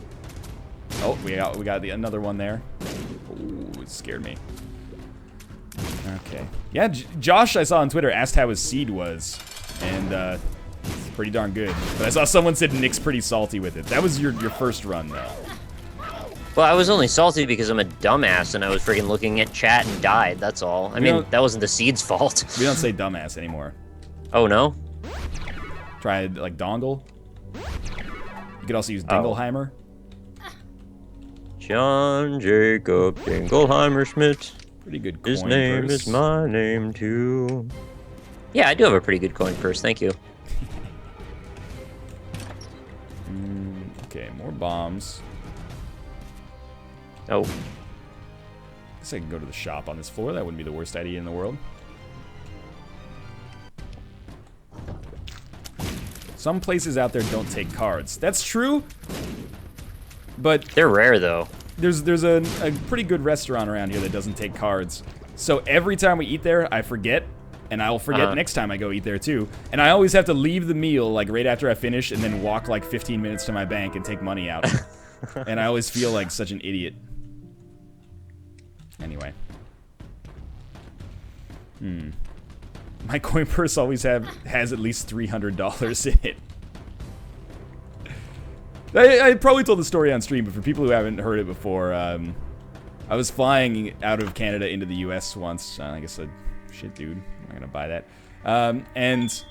Oh, we got another one there. Ooh, it scared me. Okay. Yeah, Josh, I saw on Twitter, asked how his seed was, and it's pretty darn good. But I saw someone said Nick's pretty salty with it. That was your first run, though. Well, I was only salty because I'm a dumbass and I was freaking looking at chat and died, that's all. I mean, that wasn't the seed's fault. We don't say dumbass anymore. Oh, no? Try, like, dongle. You could also use Dingleheimer. John Jacob Dingleheimer Schmidt. Pretty good coin His name purse. is my name, too. Yeah, I do have a pretty good coin purse, thank you. Okay, more bombs. Oh. Guess I can go to the shop on this floor. That wouldn't be the worst idea in the world. Some places out there don't take cards. That's true, but They're rare, though. there's a pretty good restaurant around here that doesn't take cards. So every time we eat there, I forget, and I'll forget next time I go eat there too. And I always have to leave the meal like right after I finish, and then walk like 15 minutes to my bank and take money out. And I always feel like such an idiot. Anyway. My coin purse always has at least $300 in it. I probably told the story on stream, but for people who haven't heard it before, I was flying out of Canada into the US once. I guess shit, dude, I'm not gonna buy that. And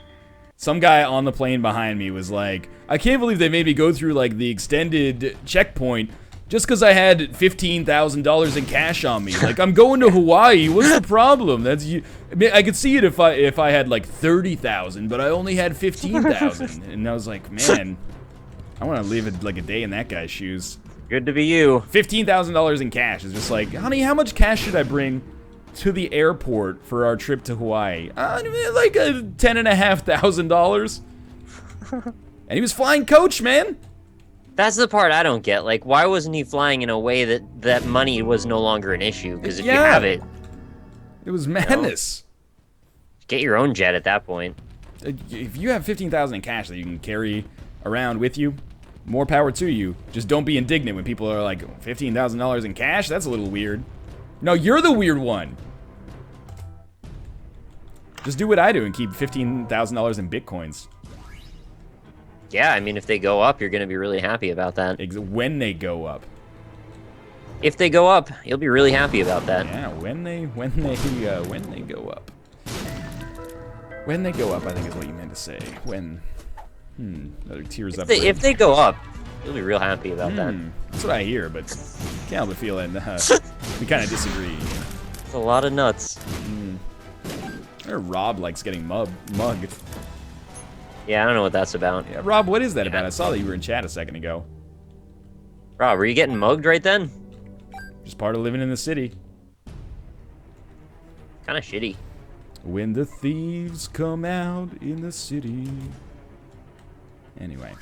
some guy on the plane behind me was like, I can't believe they made me go through like the extended checkpoint just because I had $15,000 in cash on me. Like, I'm going to Hawaii. What's the problem? That's you. I mean, I could see it if I had like 30,000, but I only had 15,000. And I was like, man, I want to live like a day in that guy's shoes. Good to be you. $15,000 in cash is just like, honey, how much cash should I bring to the airport for our trip to Hawaii? Like $10,500. And he was flying coach, man. That's the part I don't get. Like, why wasn't he flying in a way that money was no longer an issue? Because if you have it... It was madness. Get your own jet at that point. If you have 15,000 in cash that you can carry around with you, more power to you. Just don't be indignant when people are like, $15,000 in cash? That's a little weird. No, you're the weird one. Just do what I do and keep $15,000 in bitcoins. Yeah, I mean, if they go up, you're going to be really happy about that. When they go up. If they go up, you'll be really happy about that. Yeah, when they go up. When they go up, I think is what you meant to say. When, another tears up. If they go up, you'll be real happy about that. That's what I hear, but can't help but feel that we kind of disagree. It's a lot of nuts. Rob likes getting mugged. Yeah, I don't know what that's about. Yeah, Rob, what is that about? I saw that you were in chat a second ago. Rob, were you getting mugged right then? Just part of living in the city. Kind of shitty. When the thieves come out in the city. Anyway.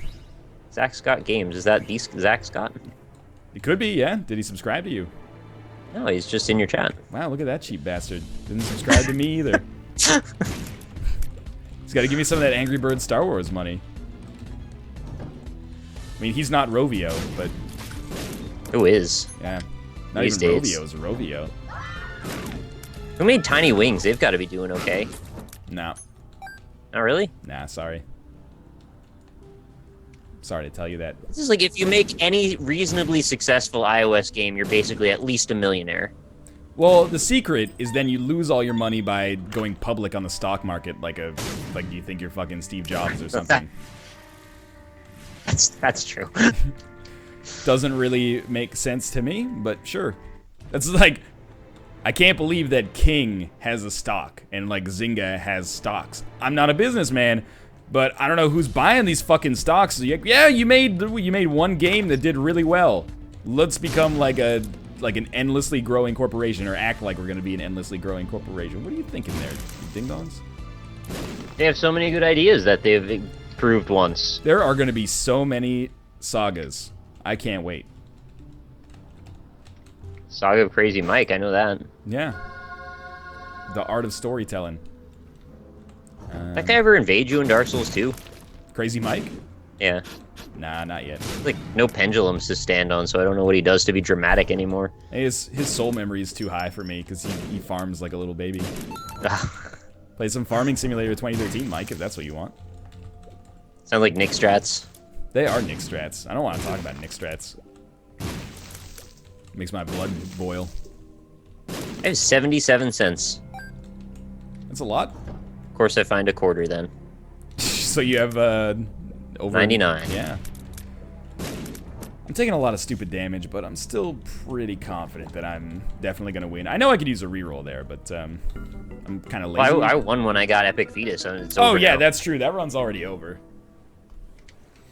Zach Scott Games. Is that Zach Scott? It could be, yeah. Did he subscribe to you? No, he's just in your chat. Wow, look at that cheap bastard. Didn't subscribe to me either. He's got to give me some of that Angry Birds Star Wars money. I mean, he's not Rovio, but... Who is? Yeah. Not These even days. Rovio's Rovio. Who made Tiny Wings? They've got to be doing okay. No. Not really? Nah, sorry. Sorry to tell you that. This is like if you make any reasonably successful iOS game, you're basically at least a millionaire. Well, the secret is then you lose all your money by going public on the stock market like you think you're fucking Steve Jobs or something. That's true. Doesn't really make sense to me, but sure. That's like, I can't believe that King has a stock and like Zynga has stocks. I'm not a businessman, but I don't know who's buying these fucking stocks. Yeah, you made one game that did really well. Let's become like an endlessly growing corporation, or act like we're gonna be an endlessly growing corporation. What are you thinking there, you ding-dongs? They have so many good ideas that they've proved once. There are gonna be so many sagas. I can't wait. Saga of Crazy Mike, I know that. Yeah. The art of storytelling. That guy ever invade you in Dark Souls 2? Crazy Mike? Yeah. Nah, not yet. Like, no pendulums to stand on, so I don't know what he does to be dramatic anymore. His soul memory is too high for me, because he farms like a little baby. Play some Farming Simulator 2013, Mike, if that's what you want. Sound like Nick Strats. They are Nick Strats. I don't want to talk about Nick Strats. Makes my blood boil. I have 77 cents. That's a lot. Of course, I find a quarter then. So you have over 99. Yeah. I'm taking a lot of stupid damage, but I'm still pretty confident that I'm definitely gonna win. I know I could use a reroll there, but I'm kind of lazy. Well, I won when I got Epic Fetus, so it's Oh over yeah, now. that's true. That run's already over.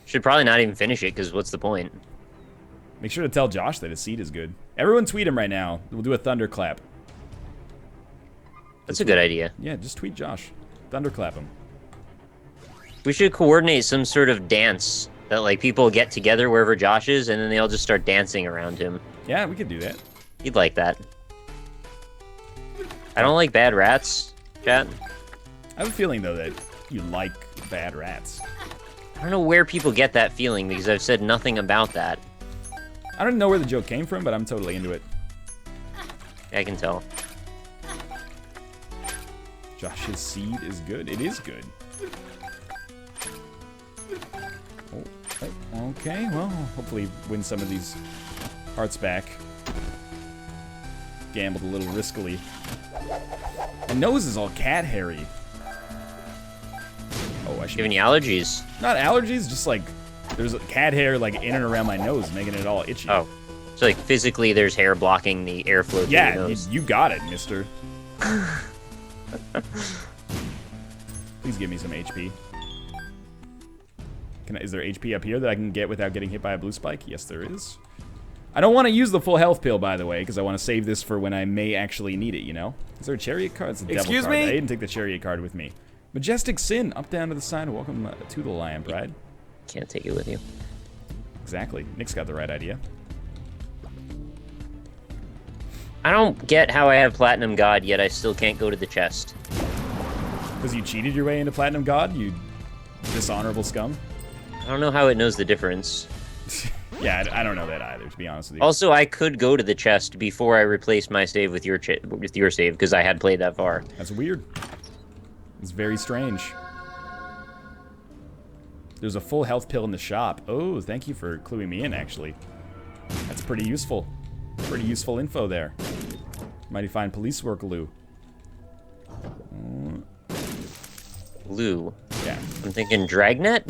Should probably not even finish it, because what's the point? Make sure to tell Josh that his seed is good. Everyone tweet him right now. We'll do a thunderclap. That's a good idea. Yeah, just tweet Josh. Thunderclap him. We should coordinate some sort of dance that like people get together wherever Josh is, and then they all just start dancing around him. Yeah, we could do that. He'd like that. I don't like bad rats, chat. I have a feeling, though, that you like bad rats. I don't know where people get that feeling because I've said nothing about that. I don't know where the joke came from, but I'm totally into it. I can tell. Josh's seed is good. It is good. Oh, okay, well, hopefully win some of these hearts back. Gambled a little riskily. My nose is all cat hairy. Oh, I should... Giving you allergies. Not allergies, just like there's cat hair like in and around my nose, making it all itchy. Oh, so like physically there's hair blocking the airflow through your nose. You got it, mister. Please give me some HP. Is there HP up here that I can get without getting hit by a blue spike? Yes, there is. I don't want to use the full health pill, by the way, because I want to save this for when I may actually need it, you know? Is there a chariot card? It's a devil Excuse card. me? I didn't take the chariot card with me. Majestic Sin, up, down to the side. Welcome to the Lion Pride. Can't take it with you. Exactly. Nick's got the right idea. I don't get how I have Platinum God, yet I still can't go to the chest. Because you cheated your way into Platinum God, you dishonorable scum? I don't know how it knows the difference. Yeah, I don't know that either, to be honest with you. Also, I could go to the chest before I replaced my save with your save, because I had played that far. That's weird. It's very strange. There's a full health pill in the shop. Oh, thank you for cluing me in, actually. That's pretty useful. Pretty useful info there. Mighty fine police work, Lou. Lou. Yeah. I'm thinking Dragnet?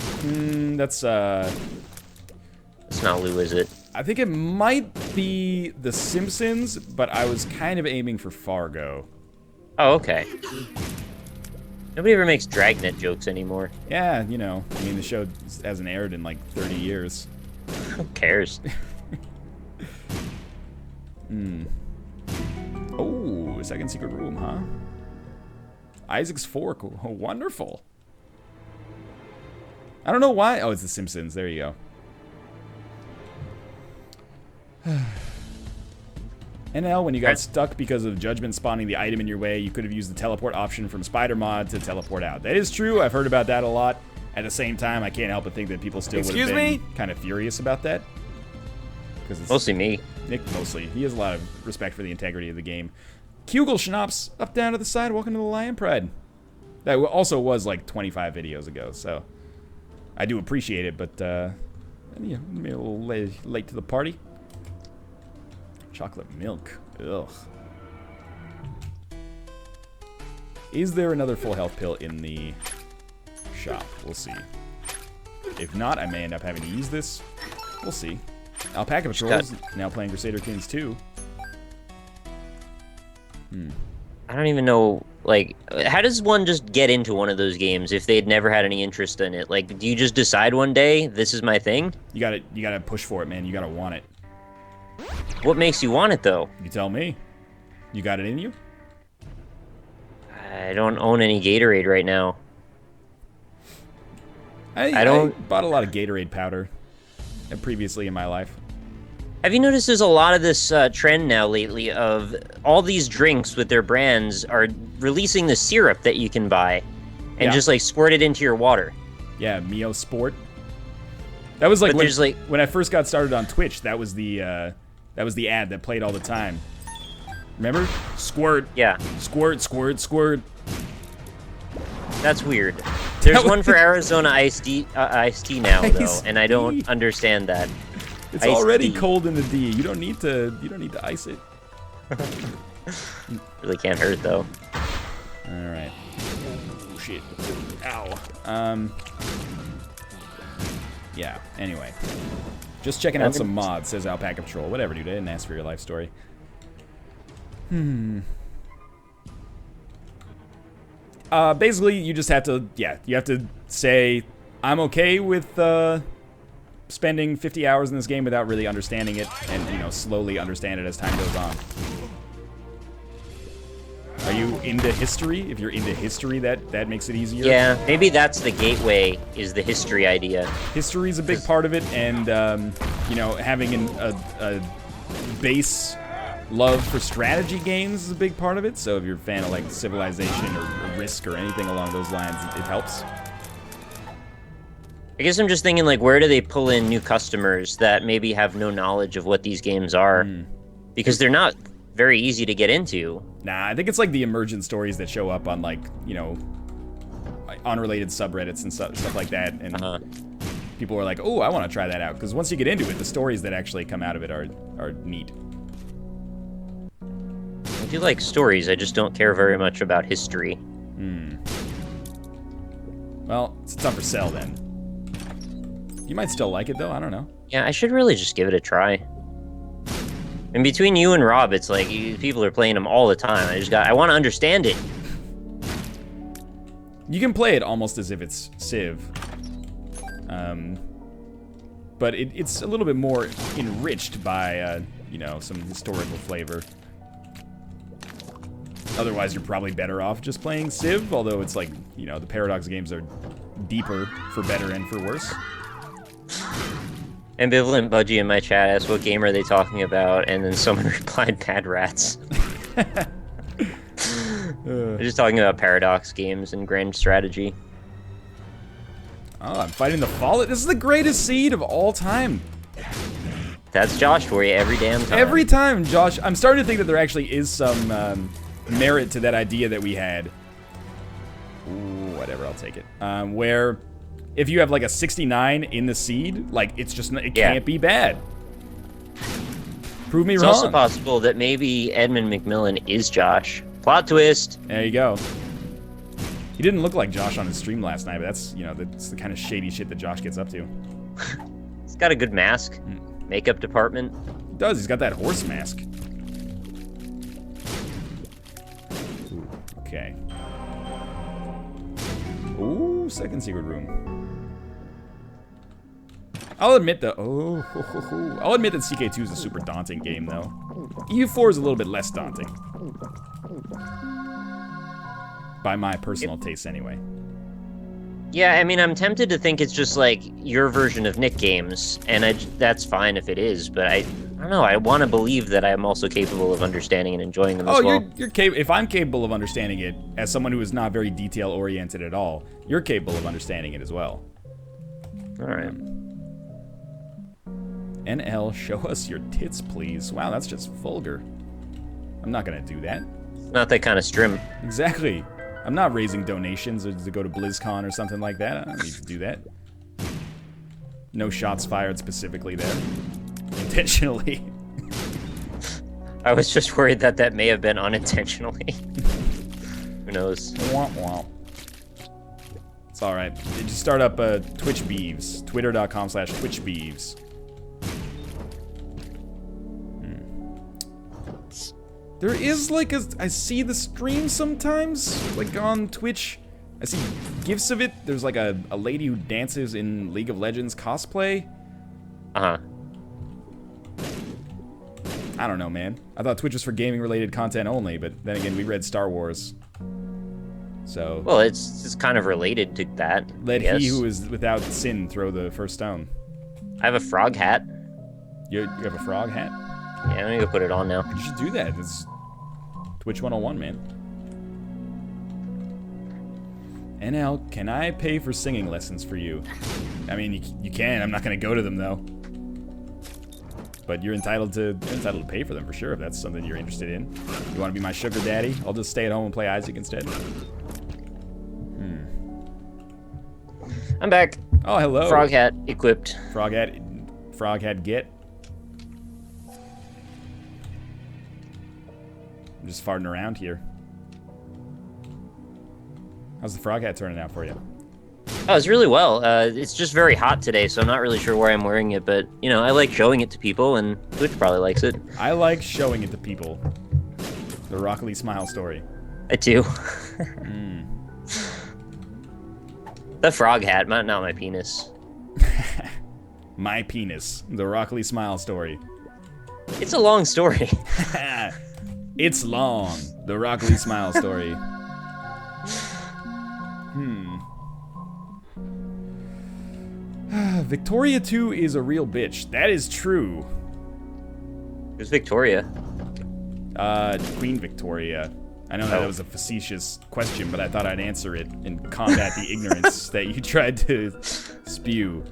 That's, It's not Lou, is it? I think it might be The Simpsons, but I was kind of aiming for Fargo. Oh, okay. Nobody ever makes Dragnet jokes anymore. Yeah, you know, I mean, the show hasn't aired in like 30 years. Who cares? Oh, second secret room, huh? Isaac's Fork. Oh, wonderful. I don't know why. Oh, it's The Simpsons. There you go. NL, when you got stuck because of Judgment spawning the item in your way, you could have used the teleport option from Spider Mod to teleport out. That is true. I've heard about that a lot. At the same time, I can't help but think that people still would have been kind of furious about that. It's Mostly me. Nick, mostly. He has a lot of respect for the integrity of the game. Kugel Schnapps, up, down to the side. Welcome to the Lion Pride. That also was like 25 videos ago, so I do appreciate it, but yeah, maybe a little late to the party. Chocolate milk. Ugh. Is there another full health pill in the shop? We'll see. If not, I may end up having to use this. We'll see. Alpaca Patrol's now playing Crusader Kings 2. I don't even know, like, how does one just get into one of those games if they'd never had any interest in it? Like, do you just decide one day, this is my thing? You gotta push for it, man. You gotta want it. What makes you want it, though? You tell me. You got it in you? I don't own any Gatorade right now. I bought a lot of Gatorade powder previously in my life. Have you noticed there's a lot of this trend now lately of all these drinks with their brands are releasing the syrup that you can buy and just like squirt it into your water? Yeah, Mio Sport. That was like when I first got started on Twitch. That was the ad that played all the time. Remember? Squirt. Yeah. Squirt, squirt, squirt. That's weird. There's one for Arizona iced tea now though, and I don't understand that. It's already cold in the D. You don't need to ice it. Really can't hurt though. All right. Oh shit. Ow. Yeah. Anyway, just checking out some mods. Says Alpaca Patrol. Whatever, dude. I didn't ask for your life story. Basically, you just have to. Yeah, you have to say I'm okay with spending 50 hours in this game without really understanding it, and slowly understand it as time goes on. Are you into history? If you're into history, that makes it easier. Yeah, maybe that's the gateway, is the history idea. History is a big part of it, and you know, having a base love for strategy games is a big part of it. So if you're a fan of like Civilization or Risk or anything along those lines, it helps. I guess I'm just thinking, like, where do they pull in new customers that maybe have no knowledge of what these games are? Because they're not very easy to get into. Nah, I think it's like the emergent stories that show up on, like, you know, unrelated subreddits and stuff like that, and people are like, oh, I want to try that out, because once you get into it, the stories that actually come out of it are neat. I do like stories, I just don't care very much about history. Well, it's up for sale then. You might still like it, though, I don't know. Yeah, I should really just give it a try. And between you and Rob, it's like, people are playing them all the time. I want to understand it. You can play it almost as if it's Civ. But it's a little bit more enriched by, you know, some historical flavor. Otherwise, you're probably better off just playing Civ, although it's like, you know, the Paradox games are deeper, for better and for worse. Ambivalent Budgie in my chat asked what game are they talking about, and then someone replied, Bad Rats. They're just talking about Paradox games and Grand Strategy. Oh, I'm fighting the Fallen. This is the greatest seed of all time. That's Josh for you every damn time. Every time, Josh. I'm starting to think that there actually is some merit to that idea that we had. Ooh, whatever, I'll take it. Where if you have like a 69 in the seed, like it's just, it can't be bad. Prove me wrong. It's also possible that maybe Edmund McMillan is Josh. Plot twist. There you go. He didn't look like Josh on his stream last night, but that's, you know, that's the kind of shady shit that Josh gets up to. He's got a good mask. Makeup department. He does. He's got that horse mask. Ooh, okay. Ooh, second secret room. I'll admit that. I'll admit that CK2 is a super daunting game, though. EU4 is a little bit less daunting. By my personal taste, anyway. Yeah, I mean, I'm tempted to think it's just like your version of Nick games, and that's fine if it is. But I don't know. I want to believe that I'm also capable of understanding and enjoying them as well. You're capable. If I'm capable of understanding it as someone who is not very detail oriented at all, you're capable of understanding it as well. All right. NL, show us your tits, please. Wow, that's just vulgar. I'm not gonna do that. Not that kind of strim. Exactly. I'm not raising donations to go to BlizzCon or something like that. I don't need to do that. No shots fired specifically there. Intentionally. I was just worried that may have been unintentionally. Who knows? Womp womp. It's alright. Just start up Twitch Beeves. Twitter.com/Twitch Beeves. There is like I see the stream sometimes, like on Twitch. I see gifs of it. There's like a lady who dances in League of Legends cosplay. Uh-huh. I don't know, man. I thought Twitch was for gaming related content only, but then again, we read Star Wars. So. Well, it's kind of related to that. Let he who is without sin throw the first stone. I have a frog hat. You have a frog hat? Yeah, I'm gonna go put it on now. You should do that. It's Twitch 101, man. NL, can I pay for singing lessons for you? I mean, you can. I'm not gonna go to them though. But you're entitled to pay for them for sure if that's something you're interested in. You want to be my sugar daddy? I'll just stay at home and play Isaac instead. I'm back. Oh, hello. Frog hat equipped. Frog hat get. I'm just farting around here. How's the frog hat turning out for you? Oh, it's really well. It's just very hot today, so I'm not really sure why I'm wearing it, but, you know, I like showing it to people, and Twitch probably likes it. I like showing it to people. The Rock Lee Smile story. I do. The frog hat, not my penis. My penis. The Rock Lee Smile story. It's a long story. It's long. The Rock Lee Smile story. Victoria 2 is a real bitch. That is true. Who's Victoria? Queen Victoria. I know that was a facetious question, but I thought I'd answer it and combat the ignorance that you tried to spew.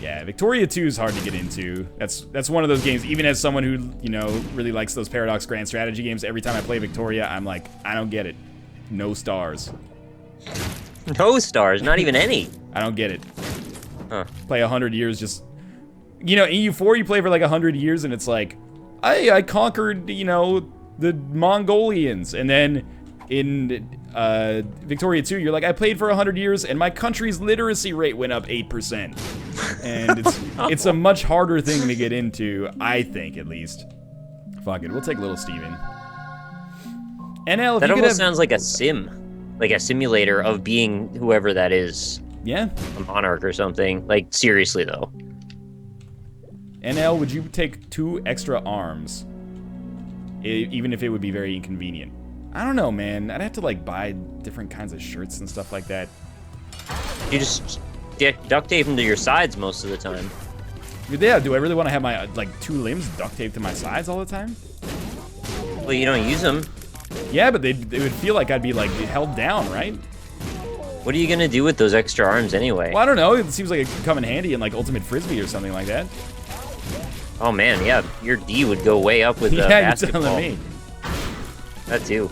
Yeah, Victoria 2 is hard to get into. That's one of those games, even as someone who, you know, really likes those Paradox Grand Strategy games, every time I play Victoria, I'm like, I don't get it. No stars. No stars, not even any. I don't get it. Huh. Play 100 years just... You know, EU4, you play for like 100 years, and it's like, I conquered, you know, the Mongolians. And then in Victoria 2, you're like, I played for 100 years, and my country's literacy rate went up 8%. And it's a much harder thing to get into, I think, at least. Fuck it, we'll take Little Steven. NL, if that you could almost have... sounds like a sim. Like a simulator of being whoever that is. Yeah. A monarch or something. Like, seriously, though. NL, would you take 2 extra arms? Even if it would be very inconvenient. I don't know, man. I'd have to, like, buy different kinds of shirts and stuff like that. You just duct tape them to your sides most of the time. Yeah, do I really want to have my, like, 2 limbs duct taped to my sides all the time? Well, you don't use them. Yeah, but they would feel like I'd be, like, held down, right? What are you gonna do with those extra arms anyway? Well, I don't know. It seems like it could come in handy in, like, Ultimate Frisbee or something like that. Oh, man, yeah. Your D would go way up with Yeah, basketball. you're telling me. That too.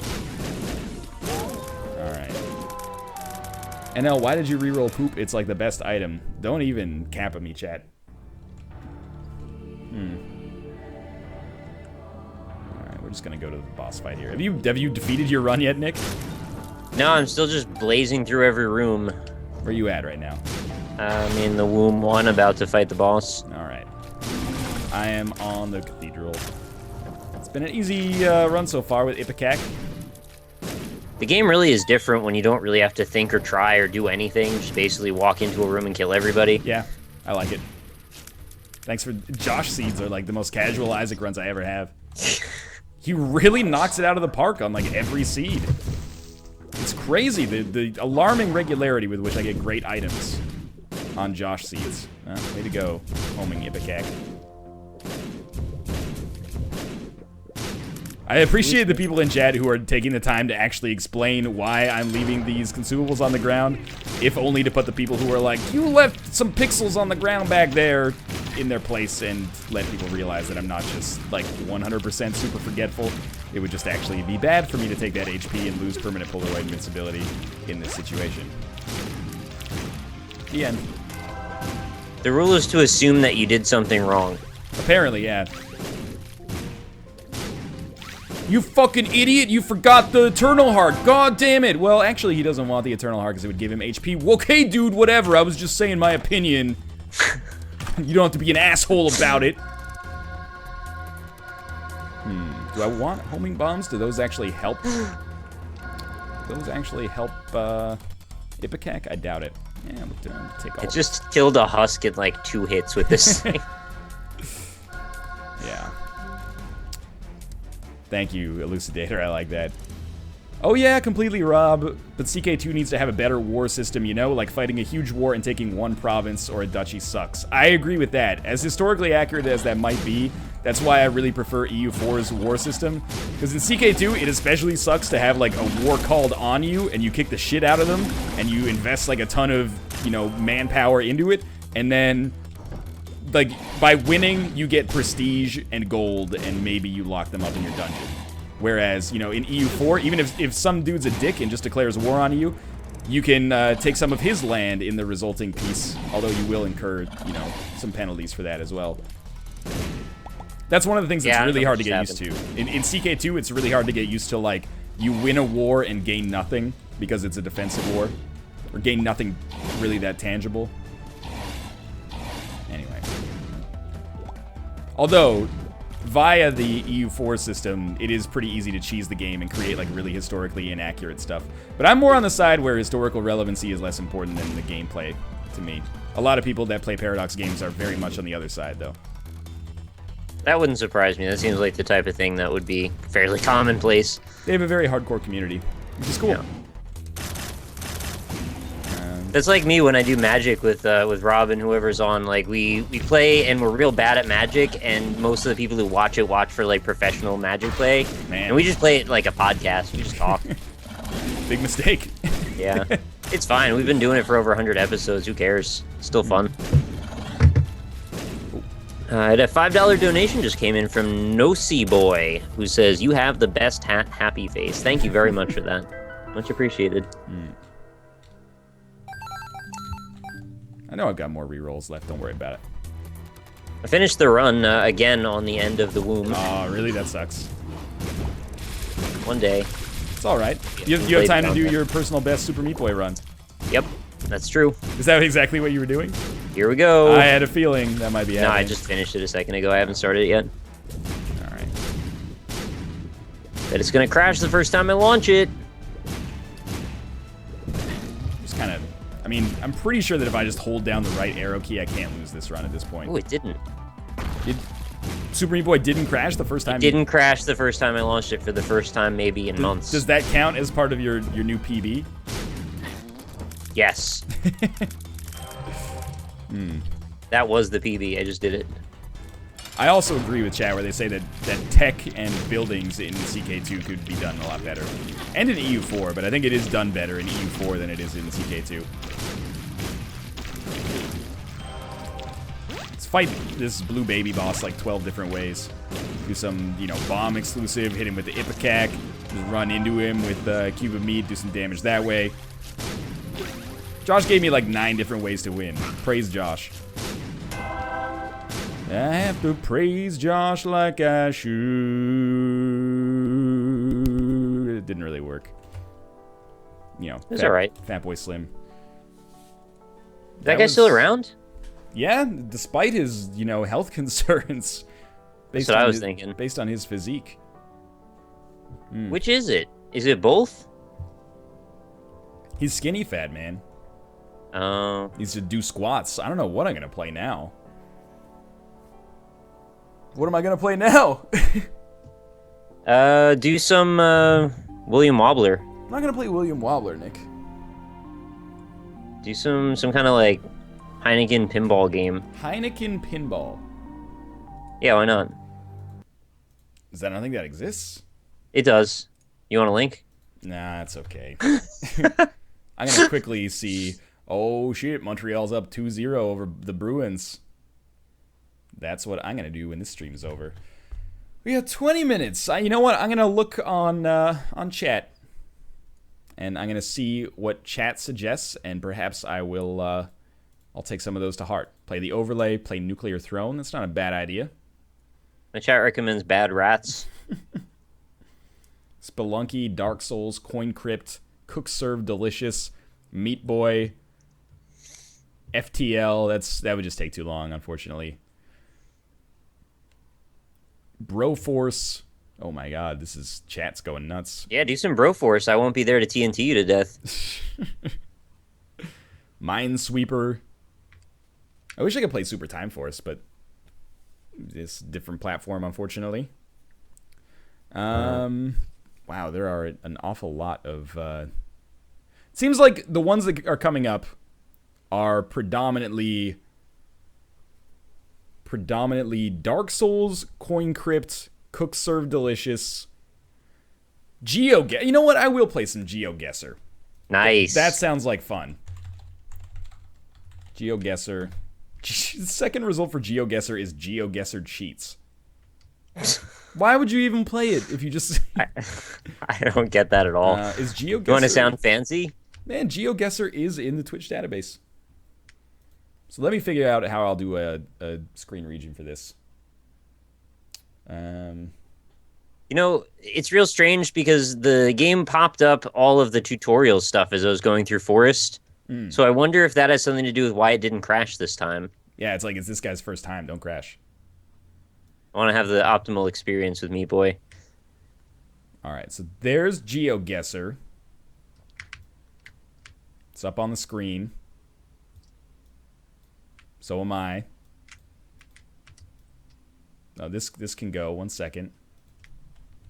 Alright. NL, why did you reroll poop? It's, like, the best item. Don't even cap at me, chat. Alright, we're just gonna go to the boss fight here. Have you defeated your run yet, Nick? No, I'm still just blazing through every room. Where are you at right now? I'm in the womb 1 about to fight the boss. Alright. I am on the cathedral. It's been an easy run so far with Ipecac. The game really is different when you don't really have to think or try or do anything. Just basically walk into a room and kill everybody. Yeah, I like it. Thanks for... Josh seeds are like the most casual Isaac runs I ever have. He really knocks it out of the park on like every seed. It's crazy, the alarming regularity with which I get great items on Josh seeds. Way to go, homing Ipecac. I appreciate the people in chat who are taking the time to actually explain why I'm leaving these consumables on the ground, if only to put the people who are like, you left some pixels on the ground back there in their place, and let people realize that I'm not just like 100% super forgetful. It would just actually be bad for me to take that HP and lose permanent Polaroid invincibility in this situation. The end. The rule is to assume that you did something wrong. Apparently, yeah. You fucking idiot, you forgot the Eternal Heart. God damn it. Well, actually, he doesn't want the Eternal Heart because it would give him HP. Okay, dude, whatever. I was just saying my opinion. You don't have to be an asshole about it. Do I want homing bombs? Do those actually help? Do those actually help Ipecac? I doubt it. Yeah, we'll take all. It just killed a husk in like 2 hits with this thing. Yeah. Thank you, Elucidator. I like that. Oh yeah, completely, Rob. But CK2 needs to have a better war system, you know? Like fighting a huge war and taking one province or a duchy sucks. I agree with that. As historically accurate as that might be, that's why I really prefer EU4's war system. Because in CK2, it especially sucks to have like a war called on you and you kick the shit out of them and you invest like a ton of, you know, manpower into it. And then, like, by winning, you get prestige and gold and maybe you lock them up in your dungeon. Whereas, you know, in EU4, even if some dude's a dick and just declares war on you, you can take some of his land in the resulting peace, although you will incur, you know, some penalties for that as well. That's one of the things that's really hard to get used to. In CK2, it's really hard to get used to, like, you win a war and gain nothing because it's a defensive war. Or gain nothing really that tangible. Anyway. Although, via the EU4 system, it is pretty easy to cheese the game and create, like, really historically inaccurate stuff. But I'm more on the side where historical relevancy is less important than the gameplay, to me. A lot of people that play Paradox games are very much on the other side, though. That wouldn't surprise me. That seems like the type of thing that would be fairly commonplace. They have a very hardcore community, which is cool. Yeah. That's like me when I do Magic with Rob and whoever's on. Like we play and we're real bad at Magic, and most of the people who watch it watch for like professional Magic play. Man. And we just play it like a podcast. We just talk. Big mistake. Yeah, it's fine. We've been doing it for over 100 episodes. Who cares? Still fun. A $5 donation just came in from Nosy Boy, who says, "You have the best happy face." Thank you very much for that. Much appreciated. I know I've got more rerolls left. Don't worry about it. I finished the run again on the end of the womb. Oh, really? That sucks. One day. It's all right. You have time to do your personal best Super Meat Boy run. Yep, that's true. Is that exactly what you were doing? Here we go. I had a feeling that might be happening. No, I just finished it a second ago. I haven't started it yet. All right. Bet it's gonna crash the first time I launch it. Just kind of... I mean, I'm pretty sure that if I just hold down the right arrow key, I can't lose this run at this point. Oh, it didn't. Super Meat Boy didn't crash the first time? It didn't crash the first time I launched it for the first time maybe in months. Does that count as part of your new PB? Yes. That was the PB. I just did it. I also agree with chat where they say that tech and buildings in CK2 could be done a lot better. And in EU4, but I think it is done better in EU4 than it is in CK2. Let's fight this blue baby boss like 12 different ways. Do some, you know, bomb exclusive, hit him with the Ipecac, just run into him with Cube of Meat, do some damage that way. Josh gave me like 9 different ways to win. Praise Josh. I have to praise Josh like I should. It didn't really work. You know, it's alright. Fatboy Slim. That guy's still around? Yeah, despite his, you know, health concerns. That's what I was thinking. Based on his physique. Which is it? Is it both? He's skinny fat, man. Oh. He needs to do squats. I don't know what I'm going to play now. What am I going to play now? Do some William Wobbler. I'm not going to play William Wobbler, Nick. Do some kind of like Heineken pinball game. Heineken pinball. Yeah, why not? Is that I think that exists? It does. You want a link? Nah, it's okay. I'm going to quickly see. Oh, shit. Montreal's up 2-0 over the Bruins. That's what I'm going to do when this stream is over. We have 20 minutes. You know what? I'm going to look on chat. And I'm going to see what chat suggests. And perhaps I will... I'll take some of those to heart. Play the overlay. Play Nuclear Throne. That's not a bad idea. My chat recommends Bad Rats. Spelunky, Dark Souls, Coin Crypt, Cook Serve Delicious, Meat Boy, FTL. That would just take too long, unfortunately. Broforce. Oh my god, this is chat's going nuts. Yeah, do some Broforce. I won't be there to TNT you to death. Minesweeper. I wish I could play Super Time Force, but it's a different platform, unfortunately. Wow, there are an awful lot of... It seems like the ones that are coming up are predominantly Dark Souls, Coin Crypt, Cook Serve Delicious, Geoguesser. You know what? I will play some Geoguesser. Nice. That sounds like fun. Geoguesser. The second result for Geoguesser is Geoguesser cheats. Why would you even play it if you just... I don't get that at all. Is Geoguesser... You want to sound fancy? Man, Geoguesser is in the Twitch database. So let me figure out how I'll do a screen region for this. You know, it's real strange because the game popped up all of the tutorial stuff as I was going through Forest. So I wonder if that has something to do with why it didn't crash this time. Yeah, it's like it's this guy's first time. Don't crash. I want to have the optimal experience with Meat Boy. All right, so there's Geoguesser. It's up on the screen. So am I. No, this can go. 1 second.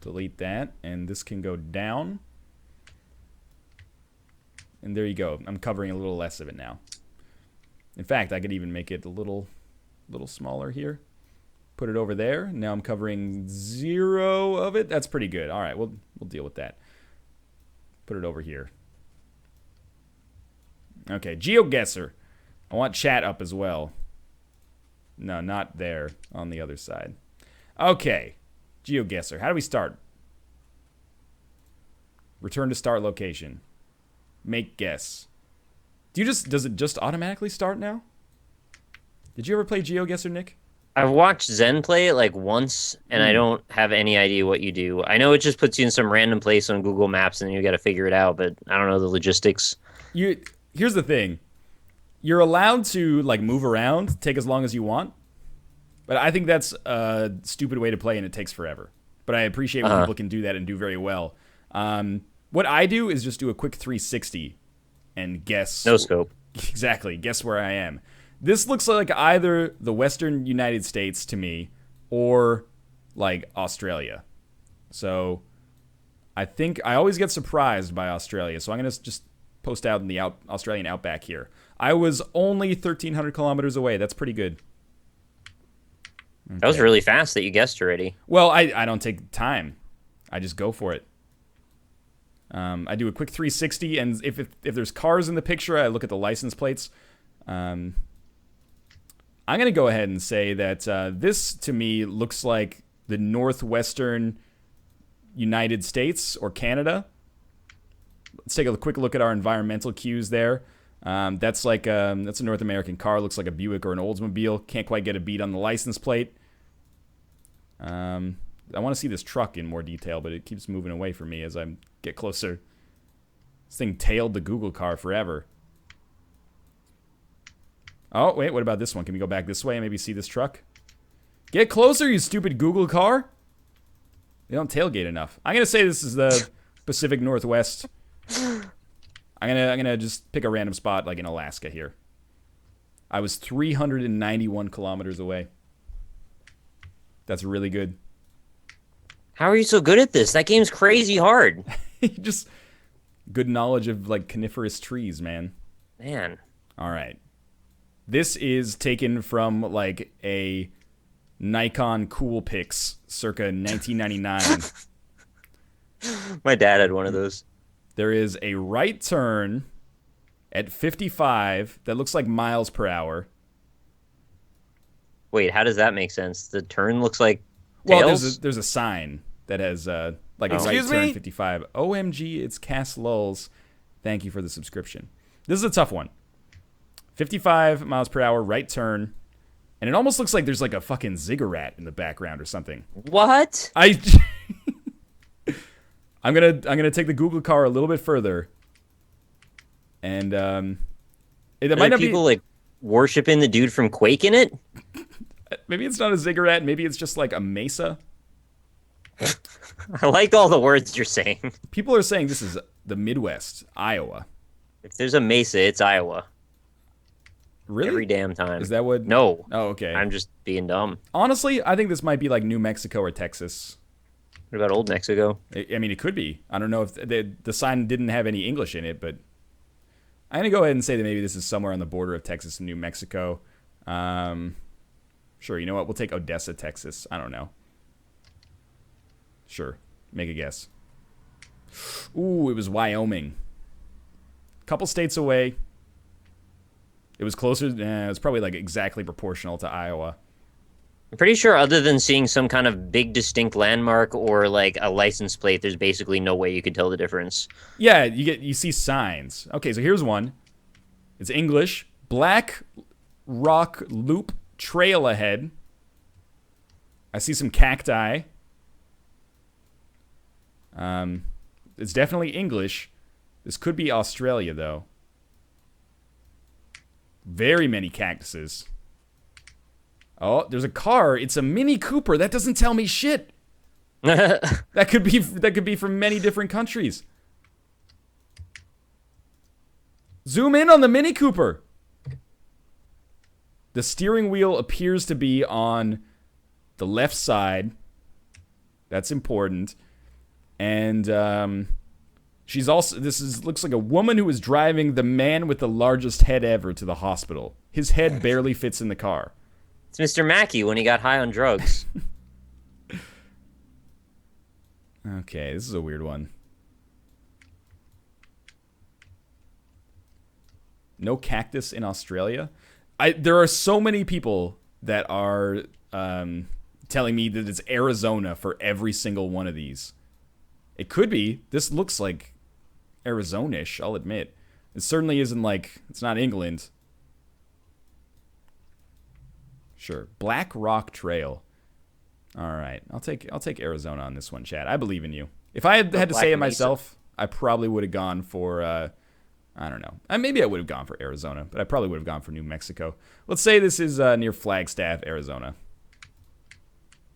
Delete that, and this can go down. And there you go. I'm covering a little less of it now. In fact, I could even make it a little smaller here. Put it over there. Now I'm covering 0 of it. That's pretty good. All right, we'll deal with that. Put it over here. Okay, Geoguesser. I want chat up as well. No, not there. On the other side. Okay, Geoguesser. How do we start? Return to start location. Make guess. Does it just automatically start now? Did you ever play Geoguesser, Nick? I've watched Zen play it like once, and I don't have any idea what you do. I know it just puts you in some random place on Google Maps, and you got to figure it out, but I don't know the logistics. Here's the thing. You're allowed to like move around, take as long as you want, but I think that's a stupid way to play, and it takes forever. But I appreciate when people can do that and do very well. What I do is just do a quick 360 and guess. No scope. Exactly. Guess where I am. This looks like either the Western United States to me or like Australia. So I think I always get surprised by Australia. So I'm going to just post out in the Australian outback here. I was only 1,300 kilometers away. That's pretty good. Okay. That was really fast that you guessed already. Well, I don't take time. I just go for it. I do a quick 360, and if there's cars in the picture, I look at the license plates. I'm going to go ahead and say that this, to me, looks like the northwestern United States or Canada. Let's take a quick look at our environmental cues there. That's a North American car. Looks like a Buick or an Oldsmobile. Can't quite get a beat on the license plate. I want to see this truck in more detail, but it keeps moving away from me as I get closer. This thing tailed the Google car forever. Oh, wait, what about this one? Can we go back this way and maybe see this truck? Get closer, you stupid Google car. They don't tailgate enough. I'm going to say this is the Pacific Northwest. I'm gonna just pick a random spot like in Alaska here. I was 391 kilometers away. That's really good. How are you so good at this? That game's crazy hard. Just good knowledge of like coniferous trees, man. Man. All right. This is taken from like a Nikon Coolpix circa 1999. My dad had one of those. There is a right turn at 55 that looks like miles per hour. Wait, how does that make sense? The turn looks like tails? Well, there's a sign that has like a right turn 55. OMG, it's Cass Lulz. Thank you for the subscription. This is a tough one. 55 miles per hour, right turn. And it almost looks like there's like a fucking ziggurat in the background or something. What? I'm gonna take the Google car a little bit further. And it might not people be like worshiping the dude from Quake in it? Maybe it's not a ziggurat, maybe it's just like a mesa. I like all the words you're saying. People are saying this is the Midwest, Iowa. If there's a mesa, it's Iowa. Really? Every damn time. Is that what? No. Oh, okay. I'm just being dumb. Honestly, I think this might be like New Mexico or Texas. What about Old Mexico? I mean, it could be. I don't know if the sign didn't have any English in it, but I'm going to go ahead and say that maybe this is somewhere on the border of Texas and New Mexico. Sure, you know what? We'll take Odessa, Texas. I don't know. Sure. Make a guess. Ooh, it was Wyoming. Couple states away. It was closer. It was probably like exactly proportional to Iowa. I'm pretty sure other than seeing some kind of big distinct landmark or like a license plate, there's basically no way you could tell the difference. Yeah, you see signs. Okay, so here's one. It's English. Black Rock Loop Trail ahead. I see some cacti. It's definitely English. This could be Australia, though. Very many cactuses. Oh, there's a car. It's a Mini Cooper. That doesn't tell me shit. That could be from many different countries. Zoom in on the Mini Cooper. The steering wheel appears to be on the left side. That's important. And she's also, looks like a woman who is driving the man with the largest head ever to the hospital. His head barely fits in the car. It's Mr. Mackey when he got high on drugs. Okay, this is a weird one. No cactus in Australia. There are so many people that are telling me that it's Arizona for every single one of these. It could be. This looks like Arizona-ish, I'll admit. It certainly isn't like, it's not England. Sure. Black Rock Trail. All right. I'll take Arizona on this one, Chad. I believe in you. If I had to say it myself, I probably would have gone for I don't know. Maybe I would have gone for Arizona, but I probably would have gone for New Mexico. Let's say this is near Flagstaff, Arizona.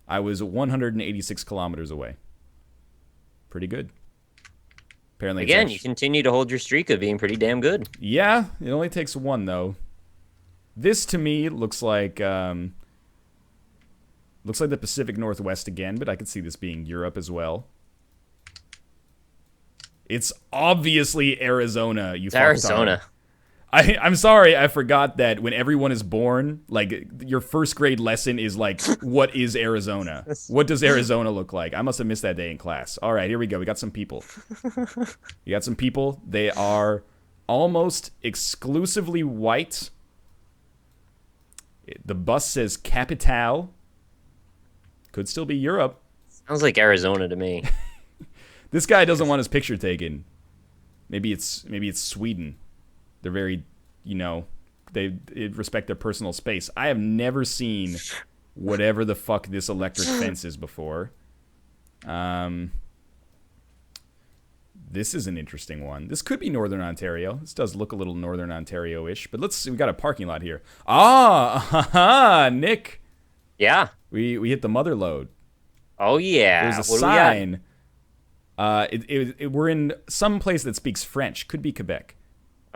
I was 186 kilometers away. Pretty good. Apparently, again, you continue to hold your streak of being pretty damn good. Yeah, it only takes one though. This to me looks like the Pacific Northwest again, but I could see this being Europe as well. It's obviously Arizona. It's Arizona. I'm sorry, I forgot that when everyone is born, like, your first grade lesson is like, what is Arizona? What does Arizona look like? I must have missed that day in class. All right, here we go. We got some people. They are almost exclusively white. The bus says Capital. Could still be Europe. Sounds like Arizona to me. This guy doesn't want his picture taken. Maybe it's Sweden. They're very, they respect their personal space. I have never seen whatever the fuck this electric fence is before. This is an interesting one. This could be Northern Ontario. This does look a little Northern Ontario-ish. But let's see. We got a parking lot here. Nick. Yeah. We hit the mother lode. Oh, yeah. There's a sign. We're in some place that speaks French. Could be Quebec.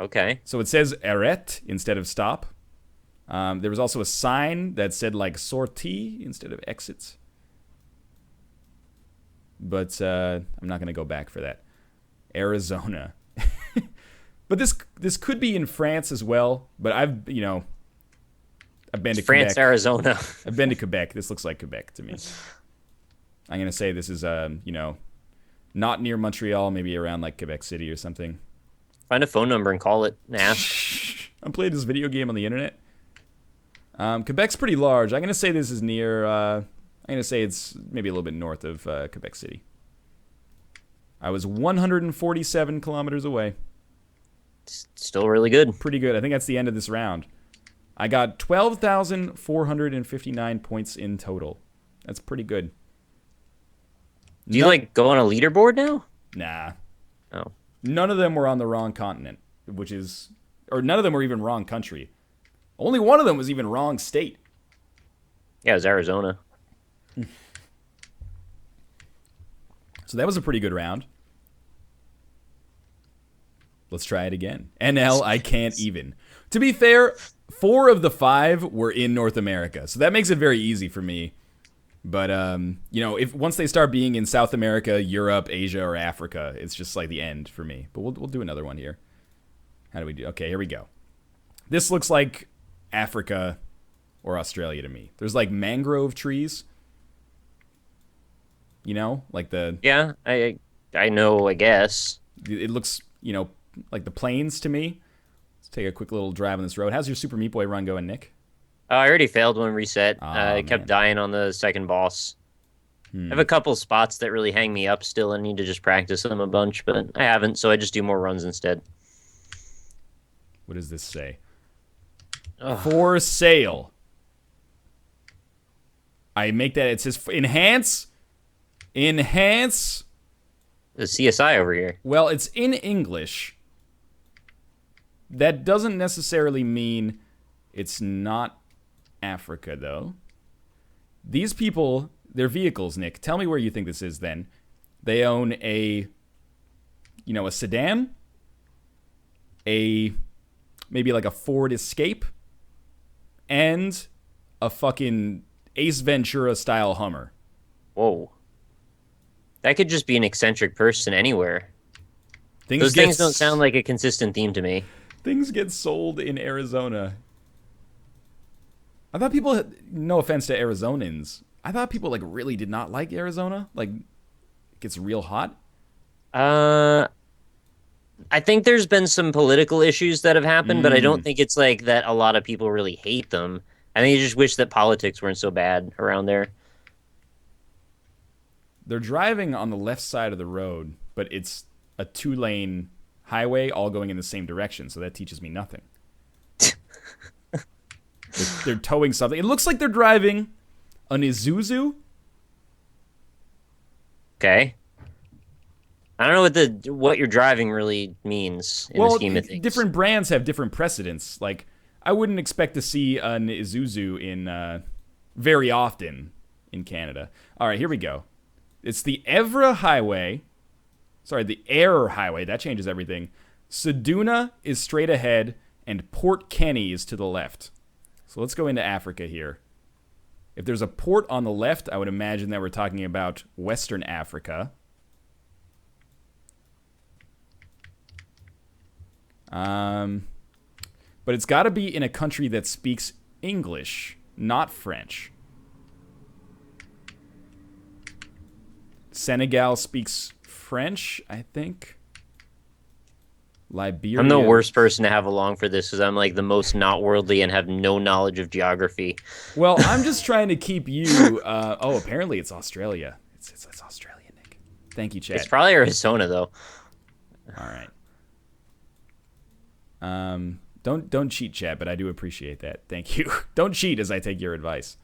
Okay. So it says arrête instead of stop. There was also a sign that said like sortie instead of exits. But I'm not going to go back for that. Arizona. But this could be in France as well. But I've been to France, Quebec. Arizona. I've been to Quebec. This looks like Quebec to me. I'm going to say this is, not near Montreal, maybe around like Quebec City or something. Find a phone number and call it and ask. I'm playing this video game on the internet. Quebec's pretty large. I'm going to say this is near, I'm going to say it's maybe a little bit north of Quebec City. I was 147 kilometers away. Still really good. Pretty good. I think that's the end of this round. I got 12,459 points in total. That's pretty good. Do you, go on a leaderboard now? Nah. Oh. None of them were on the wrong continent, or none of them were even wrong country. Only one of them was even wrong state. Yeah, it was Arizona. So that was a pretty good round. Let's try it again. NL, I can't even. To be fair, 4 of the 5 were in North America, so that makes it very easy for me. But, if once they start being in South America, Europe, Asia, or Africa, it's just like the end for me. But we'll do another one here. How do we do? Okay, here we go. This looks like Africa or Australia to me. There's like mangrove trees. Like the... Yeah, I know, I guess. It looks, like the plains to me. Let's take a quick little drive on this road. How's your Super Meat Boy run going, Nick? I already failed one reset. Oh, I kept dying on the second boss. I have a couple spots that really hang me up still. I need to just practice them a bunch, but I haven't, so I just do more runs instead. What does this say? Ugh. For sale. I make that. It says enhance. Enhance. The CSI over here. Well, it's in English. That doesn't necessarily mean it's not Africa, though. These people, their vehicles, Nick, tell me where you think this is then. They own a sedan, maybe like a Ford Escape, and a fucking Ace Ventura style Hummer. Whoa. That could just be an eccentric person anywhere. Things Those get things don't sound like a consistent theme to me. Things get sold in Arizona. I thought people, no offense to Arizonans, I thought people like really did not like Arizona. Like, it gets real hot. I think there's been some political issues that have happened, but I don't think it's like that a lot of people really hate them. I think you just wish that politics weren't so bad around there. They're driving on the left side of the road, but it's a 2-lane highway all going in the same direction, so that teaches me nothing. They're towing something. It looks like they're driving an Isuzu. Okay. I don't know what you're driving really means in the scheme of things. Different brands have different precedents. Like, I wouldn't expect to see an Isuzu in very often in Canada. All right, here we go. It's the Evra Highway. Sorry, the Air Highway. That changes everything. Seduna is straight ahead, and Port Kenny is to the left. So let's go into Africa here. If there's a port on the left, I would imagine that we're talking about Western Africa. But it's got to be in a country that speaks English, not French. Senegal speaks French, I think. Liberia. I'm the worst person to have along for this because I'm like the most not worldly and have no knowledge of geography. Well, I'm just trying to keep you. Apparently it's Australia. It's Australia, Nick. Thank you, Chad. It's probably Arizona though. All right. Don't cheat, Chad, but I do appreciate that. Thank you. Don't cheat as I take your advice.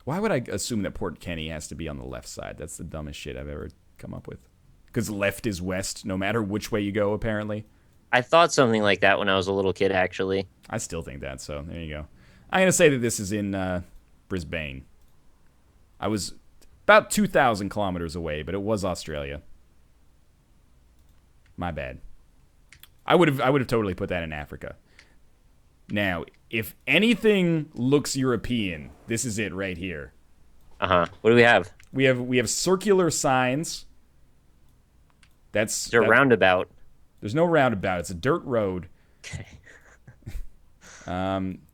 Why would I assume that Port Kenny has to be on the left side? That's the dumbest shit I've ever come up with. Because left is west, no matter which way you go, apparently. I thought something like that when I was a little kid, actually. I still think that, so there you go. I'm going to say that this is in Brisbane. I was about 2,000 kilometers away, but it was Australia. My bad. I would have totally put that in Africa. Now, if anything looks European, this is it right here. Uh-huh. What do we have? We have circular signs. There's a roundabout. There's no roundabout. It's a dirt road. Okay.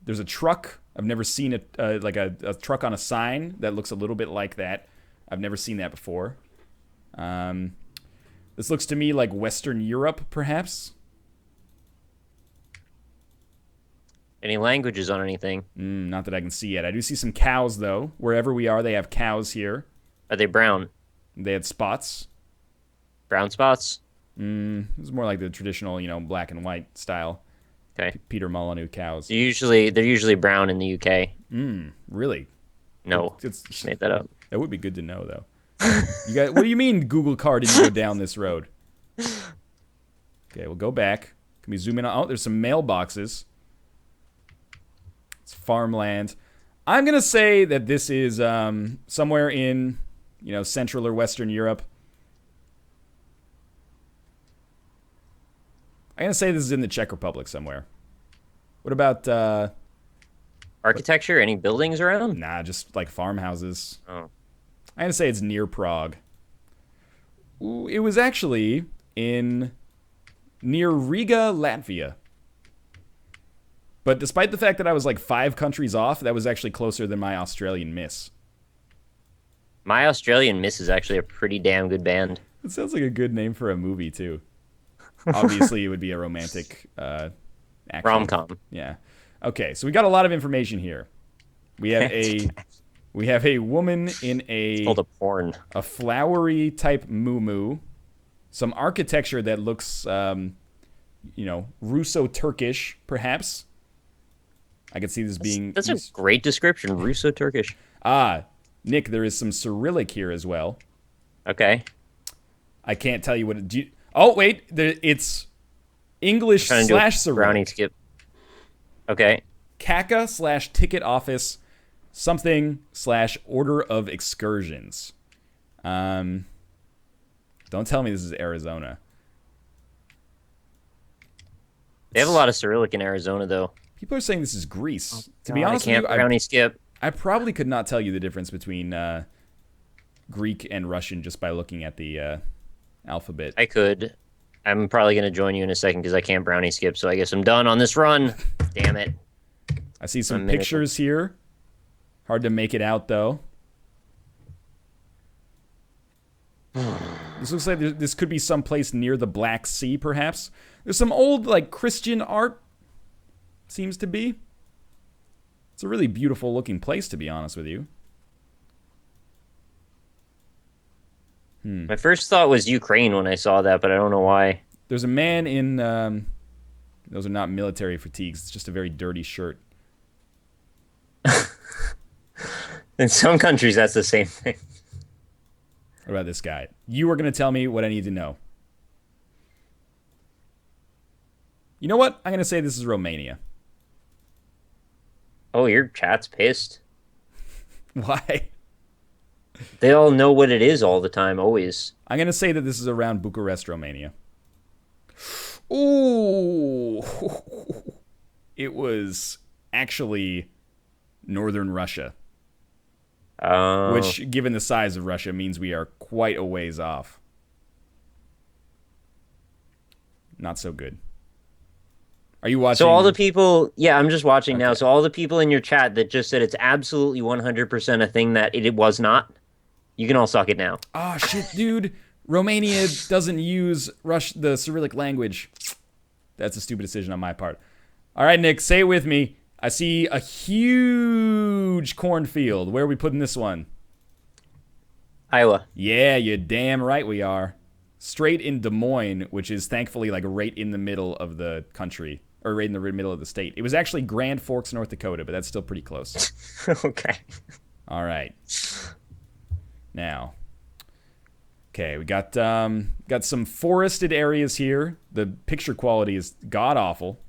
There's a truck. I've never seen a truck on a sign that looks a little bit like that. I've never seen that before. This looks to me like Western Europe, perhaps. Any languages on anything? Not that I can see yet. I do see some cows, though. Wherever we are, they have cows here. Are they brown? They had spots. Brown spots? It's more like the traditional, black and white style. Okay. Peter Molyneux cows. They're usually brown in the UK. Really? No, It's made that up. That would be good to know, though. What do you mean Google car didn't go down this road? Okay, we'll go back. Can we zoom in? Oh, there's some mailboxes. It's farmland. I'm going to say that this is somewhere in, Central or Western Europe. I'm going to say this is in the Czech Republic somewhere. What about... Architecture? Any buildings around? Nah, just like farmhouses. Oh. I'm going to say it's near Prague. Ooh, it was actually near Riga, Latvia. But despite the fact that I was like 5 countries off, that was actually closer than my Australian Miss. My Australian Miss is actually a pretty damn good band. It sounds like a good name for a movie, too. Obviously, it would be a romantic action. Rom-com. Yeah. Okay, so we got a lot of information here. We have a woman in It's called a porn. a flowery type muumuu, some architecture that looks, Russo-Turkish, perhaps. I could see this being... That's a great description, Russo-Turkish. Nick, there is some Cyrillic here as well. Okay. I can't tell you what... Oh, wait, it's English / Cyrillic. Brownie skip. Okay. Kaka / ticket office something / order of excursions. Don't tell me this is Arizona. They have a lot of Cyrillic in Arizona, though. People are saying this is Greece. To be God, honest I can't with you, brownie skip. I probably could not tell you the difference between Greek and Russian just by looking at the alphabet. I could. I'm probably going to join you in a second because I can't brownie skip, so I guess I'm done on this run. Damn it. I see some A minute. pictures here. Hard to make it out, though. This looks like this could be someplace near the Black Sea, perhaps. There's some old, like, Christian art, seems to be. It's a really beautiful looking place, to be honest with you. My first thought was Ukraine when I saw that, but I don't know why. There's a man in... those are not military fatigues. It's just a very dirty shirt. In some countries, that's the same thing. What about this guy? You are going to tell me what I need to know. You know what? I'm going to say this is Romania. Oh, your chat's pissed. Why? They all know what it is all the time, always. I'm going to say that this is around Bucharest, Romania. Ooh. It was actually northern Russia. Which, given the size of Russia, means we are quite a ways off. Not so good. Are you watching? So all the people, yeah, I'm just watching now. Okay. So all the people in your chat that just said it's absolutely 100% a thing that it was not, you can all suck it now. Oh, shit, dude. Romania doesn't use the Cyrillic language. That's a stupid decision on my part. All right, Nick, say it with me. I see a huge cornfield. Where are we putting this one? Iowa. Yeah, you're damn right we are. Straight in Des Moines, which is thankfully like right in the middle of the country. Or right in the middle of the state. It was actually Grand Forks, North Dakota, but that's still pretty close. Okay. All right. Now. Okay, we got some forested areas here. The picture quality is god-awful.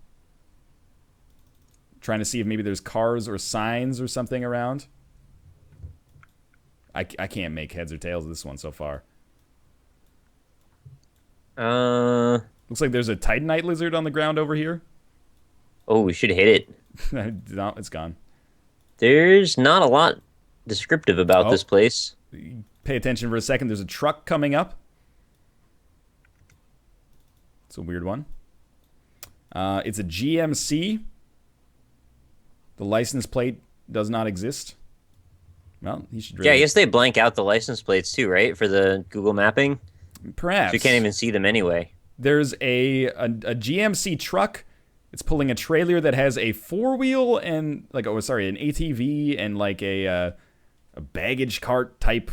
Trying to see if maybe there's cars or signs or something around. I can't make heads or tails of this one so far. Looks like there's a titanite lizard on the ground over here. Oh, we should hit it. No, it's gone. There's not a lot descriptive about this place. Pay attention for a second. There's a truck coming up. It's a weird one. It's a GMC. The license plate does not exist. Well, he should. Really... Yeah, I guess they blank out the license plates too, right? For the Google mapping. Perhaps. So you can't even see them anyway. There's a GMC truck. It's pulling a trailer that has a 4-wheel and an ATV and like a baggage cart type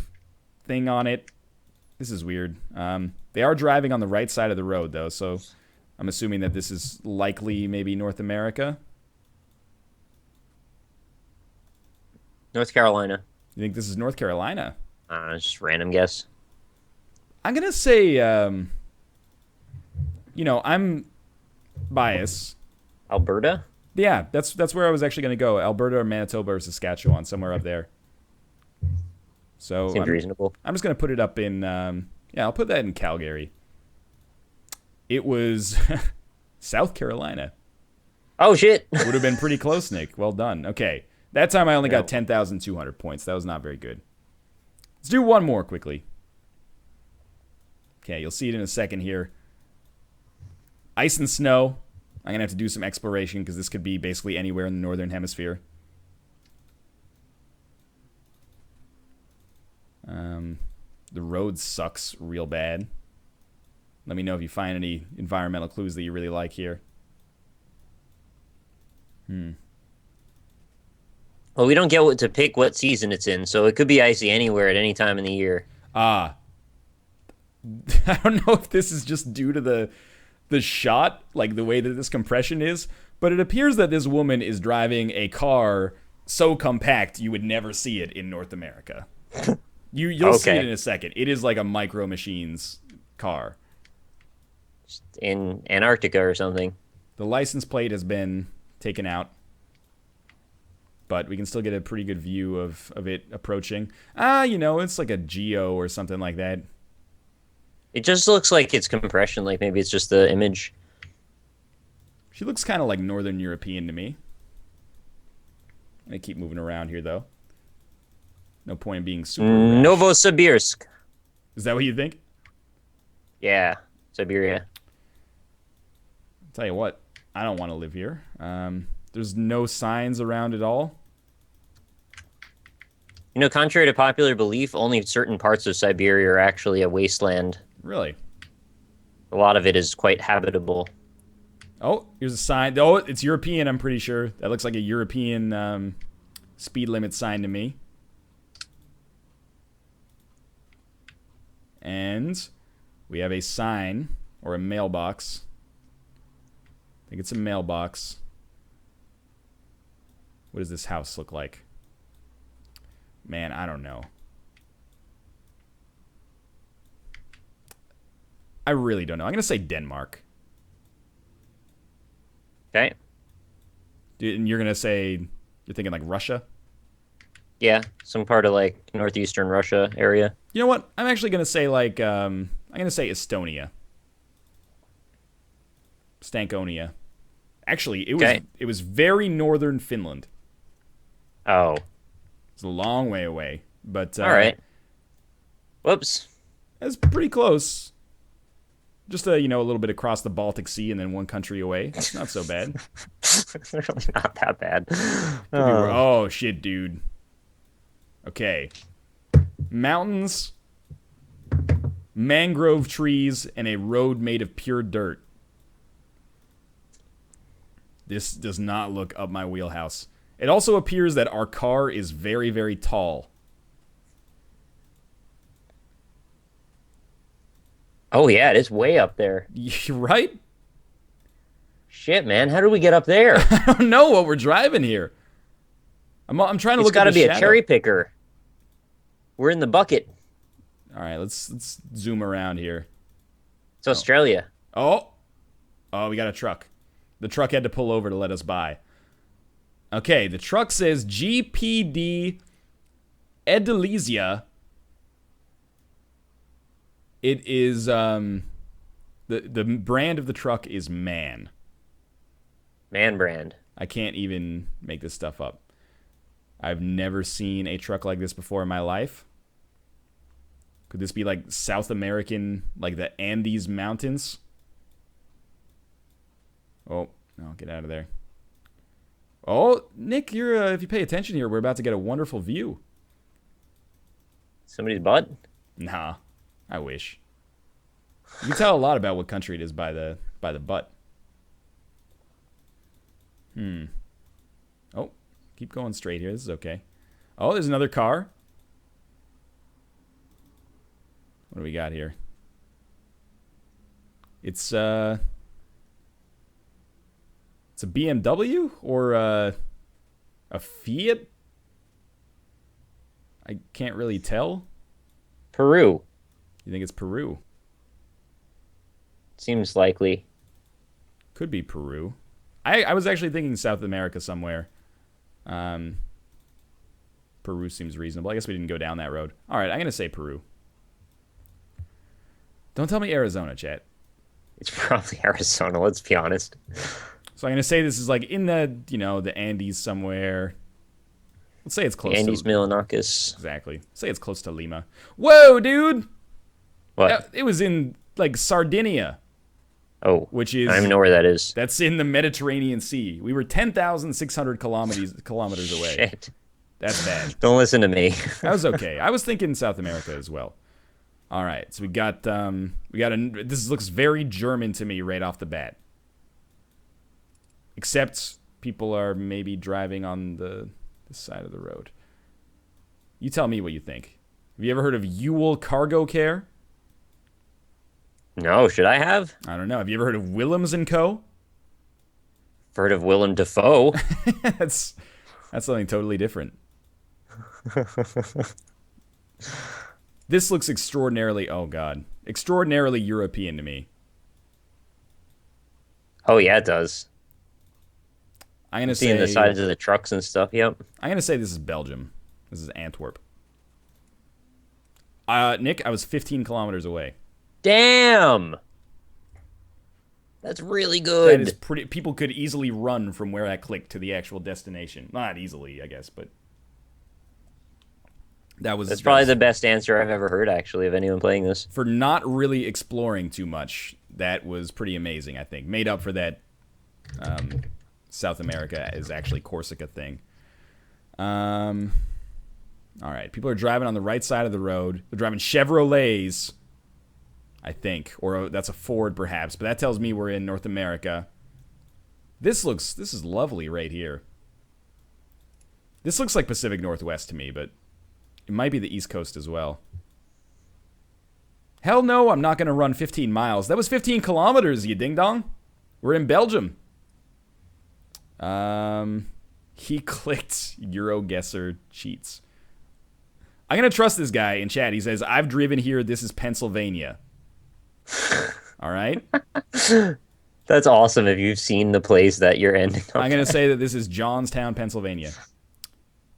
thing on it. This is weird. They are driving on the right side of the road though, so I'm assuming that this is likely maybe North America. North Carolina. You think this is North Carolina? Just random guess. I'm gonna say, I'm biased. Alberta? Yeah, that's where I was actually gonna go. Alberta or Manitoba or Saskatchewan, somewhere up there. So Seems reasonable. I'm just gonna put it up in, I'll put that in Calgary. It was South Carolina. Oh shit! Would have been pretty close, Nick. Well done. Okay. That time I only got 10,200 points. That was not very good. Let's do one more quickly. Okay, you'll see it in a second here. Ice and snow. I'm going to have to do some exploration because this could be basically anywhere in the northern hemisphere. The road sucks real bad. Let me know if you find any environmental clues that you really like here. Well, we don't get to pick what season it's in, so it could be icy anywhere at any time in the year. I don't know if this is just due to the shot, like the way that this compression is, but it appears that this woman is driving a car so compact you would never see it in North America. You'll see it in a second. It is like a Micro Machines car. In Antarctica or something. The license plate has been taken out, but we can still get a pretty good view of it approaching. It's like a Geo or something like that. It just looks like it's compression, like maybe it's just the image. She looks kind of like Northern European to me. I'm going to keep moving around here, though. No point in being super rash. Novosibirsk. Is that what you think? Yeah, Siberia. Tell you what, I don't want to live here. There's no signs around at all. You know, contrary to popular belief, only certain parts of Siberia are actually a wasteland. Really? A lot of it is quite habitable. Oh, here's a sign. Oh, it's European, I'm pretty sure. That looks like a European speed limit sign to me. And we have a sign, or a mailbox. I think it's a mailbox. What does this house look like? Man, I don't know. I really don't know. I'm going to say Denmark. Okay. And you're going to say, you're thinking like Russia? Yeah, some part of like northeastern Russia area. You know what? I'm actually going to say like, I'm going to say Estonia. Stankonia. Actually, it was very northern Finland. Oh. It's a long way away, but all right. Whoops. That's pretty close. Just a little bit across the Baltic Sea and then one country away. It's not so bad. It's really not that bad. Oh shit, dude. Okay. Mountains, mangrove trees, and a road made of pure dirt. This does not look up my wheelhouse. It also appears that our car is very, very tall. Oh, yeah, it is way up there. You're right? Shit, man. How did we get up there? I don't know what we're driving here. I'm trying to look at the shadow. It's got to be a cherry picker. We're in the bucket. All right, let's zoom around here. It's Australia. Oh, we got a truck. The truck had to pull over to let us by. Okay, the truck says GPD Edelesia. It is the brand of the truck is Man. Man brand. I can't even make this stuff up. I've never seen a truck like this before in my life. Could this be like South American, like the Andes Mountains? Oh, no, get out of there. Oh, Nick, you're if you pay attention here, we're about to get a wonderful view. Somebody's butt? Nah, I wish. You can tell a lot about what country it is by the butt. Oh, keep going straight here. This is okay. Oh, there's another car. What do we got here? It's a BMW or a Fiat? I can't really tell. Peru. You think it's Peru? Seems likely. Could be Peru. I was actually thinking South America somewhere. Peru seems reasonable. I guess we didn't go down that road. All right, I'm going to say Peru. Don't tell me Arizona, chat. It's probably Arizona, let's be honest. So I'm going to say this is like in the, the Andes somewhere. Let's say it's close Andes to... Milonakis. Exactly. Say it's close to Lima. Whoa, dude! What? It was in, like, Sardinia. Oh, which is... I don't even know where that is. That's in the Mediterranean Sea. We were 10,600 kilometers away. Shit. That's bad. Don't listen to me. That was okay. I was thinking South America as well. All right, so we got this looks very German to me right off the bat. Except people are maybe driving on the side of the road. You tell me what you think. Have you ever heard of Ewell Cargo Care? No, should I have? I don't know. Have you ever heard of Willems & Co? Heard of Willem Dafoe? That's something totally different. This looks extraordinarily European to me. Oh yeah, it does. I'm gonna seeing say the sides of the trucks and stuff. Yep. I'm gonna say this is Belgium. This is Antwerp. Nick, I was 15 kilometers away. Damn. That's really That is good. pretty. People could easily run from where I clicked to the actual destination. Not easily, I guess, but That's probably the best answer I've ever heard, actually, of anyone playing this. for not really exploring too much. That was pretty amazing. I think made up for that. South America is actually Corsica thing. All right, people are driving on the right side of the road. They're driving Chevrolets, I think, or that's a Ford perhaps, but that tells me we're in North America. This is lovely right here. This looks like Pacific Northwest to me, but it might be the East Coast as well. Hell no, I'm not going to run 15 miles. That was 15 kilometers, you ding-dong. We're in Belgium. He clicked Geoguesser cheats. I'm going to trust this guy in chat. He says, I've driven here. This is Pennsylvania. All right? That's awesome if you've seen the place that you're ending up I'm going at. to say that this is Johnstown, Pennsylvania.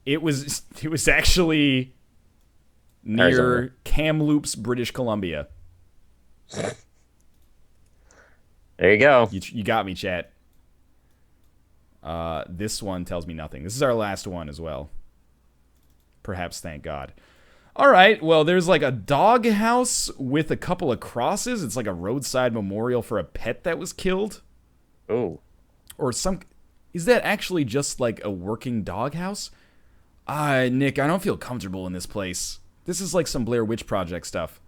It was actually near Arizona. Kamloops, British Columbia. There you go. You got me, chat. This one tells me nothing. This is our last one as well. Perhaps, thank God. All right, well, there's like a dog house with a couple of crosses. It's like a roadside memorial for a pet that was killed. Oh. Or some... Is that actually just like a working dog house? Nick, I don't feel comfortable in this place. This is like some Blair Witch Project stuff.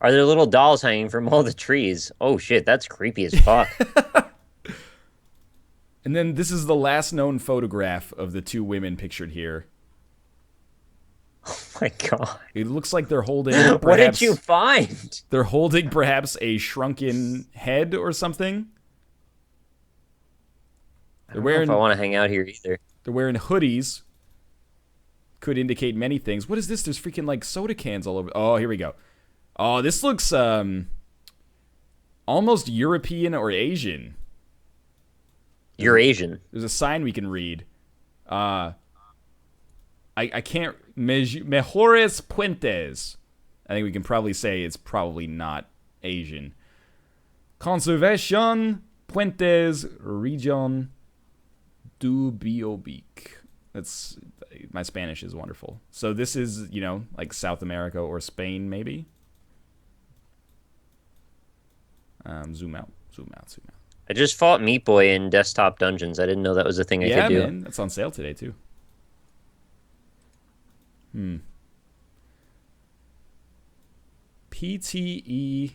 Are there little dolls hanging from all the trees? Oh shit, that's creepy as fuck. And then this is the last known photograph of the two women pictured here. Oh my god. It looks like they're holding What did you find? They're holding perhaps a shrunken head or something. I don't know if I want to hang out here either. They're wearing hoodies. Could indicate many things. What is this? There's freaking like soda cans all over. Oh, here we go. Oh, this looks almost European or Asian. You're Asian. There's a sign we can read. I can't... Mejores Puentes. I think we can probably say it's probably not Asian. Conservación Puentes Region du Biobic. That's... My Spanish is wonderful. So this is, you know, like South America or Spain, maybe? Zoom out. I just fought Meat Boy in Desktop Dungeons. I didn't know that was a thing I could do. Yeah, man. That's on sale today, too. PTE.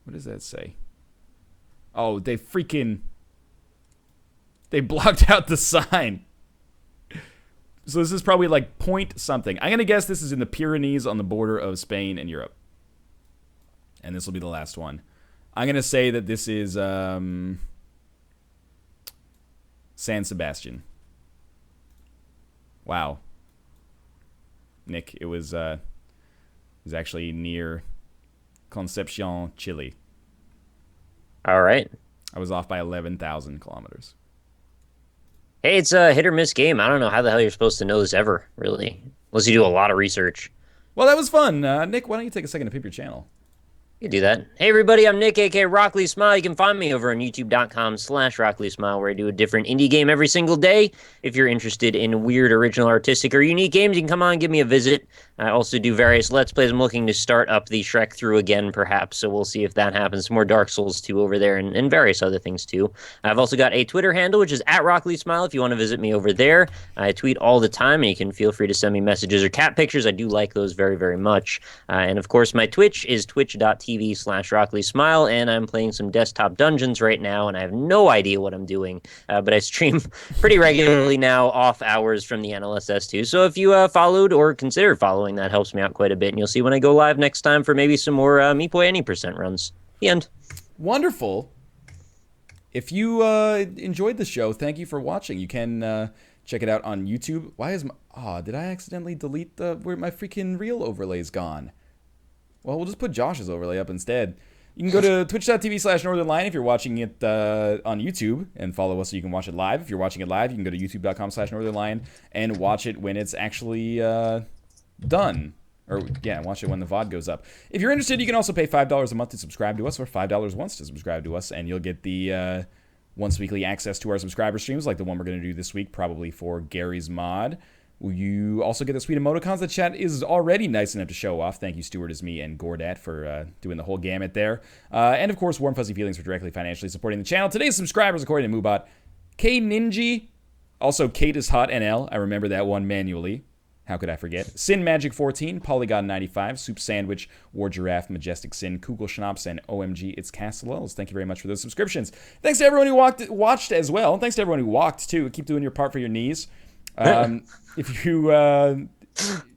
What does that say? Oh, they blocked out the sign. So this is probably like point something. I'm going to guess this is in the Pyrenees on the border of Spain and Europe. And this will be the last one. I'm going to say that this is San Sebastian. Wow. Nick, it was actually near Concepcion, Chile. All right. I was off by 11,000 kilometers. Hey, it's a hit or miss game. I don't know how the hell you're supposed to know this ever, really. Unless you do a lot of research. Well, that was fun. Nick, why don't you take a second to pip your channel? You can do that. Hey, everybody, I'm Nick, aka Rockley Smile. You can find me over on youtube.com/RockleySmile, where I do a different indie game every single day. If you're interested in weird, original, artistic, or unique games, you can come on and give me a visit. I also do various Let's Plays. I'm looking to start up the Shrek through again, perhaps, so we'll see if that happens. Some more Dark Souls 2 over there, and various other things, too. I've also got a Twitter handle, which is @RockleySmile, if you want to visit me over there. I tweet all the time, and you can feel free to send me messages or cat pictures. I do like those very, very much. And, of course, my Twitch is twitch.tv/RockleySmile, and I'm playing some desktop dungeons right now, and I have no idea what I'm doing, but I stream pretty regularly now, off hours from the NLSS2. So if you followed or considered following, that helps me out quite a bit, and you'll see when I go live next time for maybe some more Meat Boy Any % runs. The end. Wonderful. If you enjoyed the show, thank you for watching. You can check it out on YouTube. Why is my... Oh, did I accidentally delete where my freaking reel overlay's gone? Well, we'll just put Josh's overlay up instead. You can go to twitch.tv/Northernlion if you're watching it on YouTube and follow us so you can watch it live. If you're watching it live, you can go to youtube.com/Northernlion and watch it when it's actually done. Or, yeah, watch it when the VOD goes up. If you're interested, you can also pay $5 a month to subscribe to us, or $5 once to subscribe to us, and you'll get the once weekly access to our subscriber streams, like the one we're going to do this week, probably for Gary's mod. You also get the sweet emoticons. The chat is already nice enough to show off. Thank you, Stuart, as me, and Gordat for doing the whole gamut there. And, of course, warm, fuzzy feelings for directly financially supporting the channel. Today's subscribers, according to Moobot, K Ninji, also Kate is Hot NL. I remember that one manually. How could I forget? Sin Magic 14, Polygon 95, Soup Sandwich, War Giraffe, Majestic Sin, Kugel Schnaps, and OMG It's Castle Wells. Thank you very much for those subscriptions. Thanks to everyone who watched as well. And thanks to everyone who walked, too. Keep doing your part for your knees. If you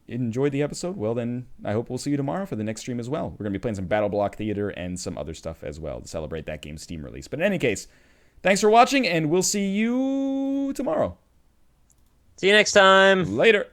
enjoyed the episode, well, then I hope we'll see you tomorrow for the next stream as well. We're going to be playing some Battle Block Theater and some other stuff as well to celebrate that game's Steam release. But in any case, thanks for watching, and we'll see you tomorrow. See you next time. Later.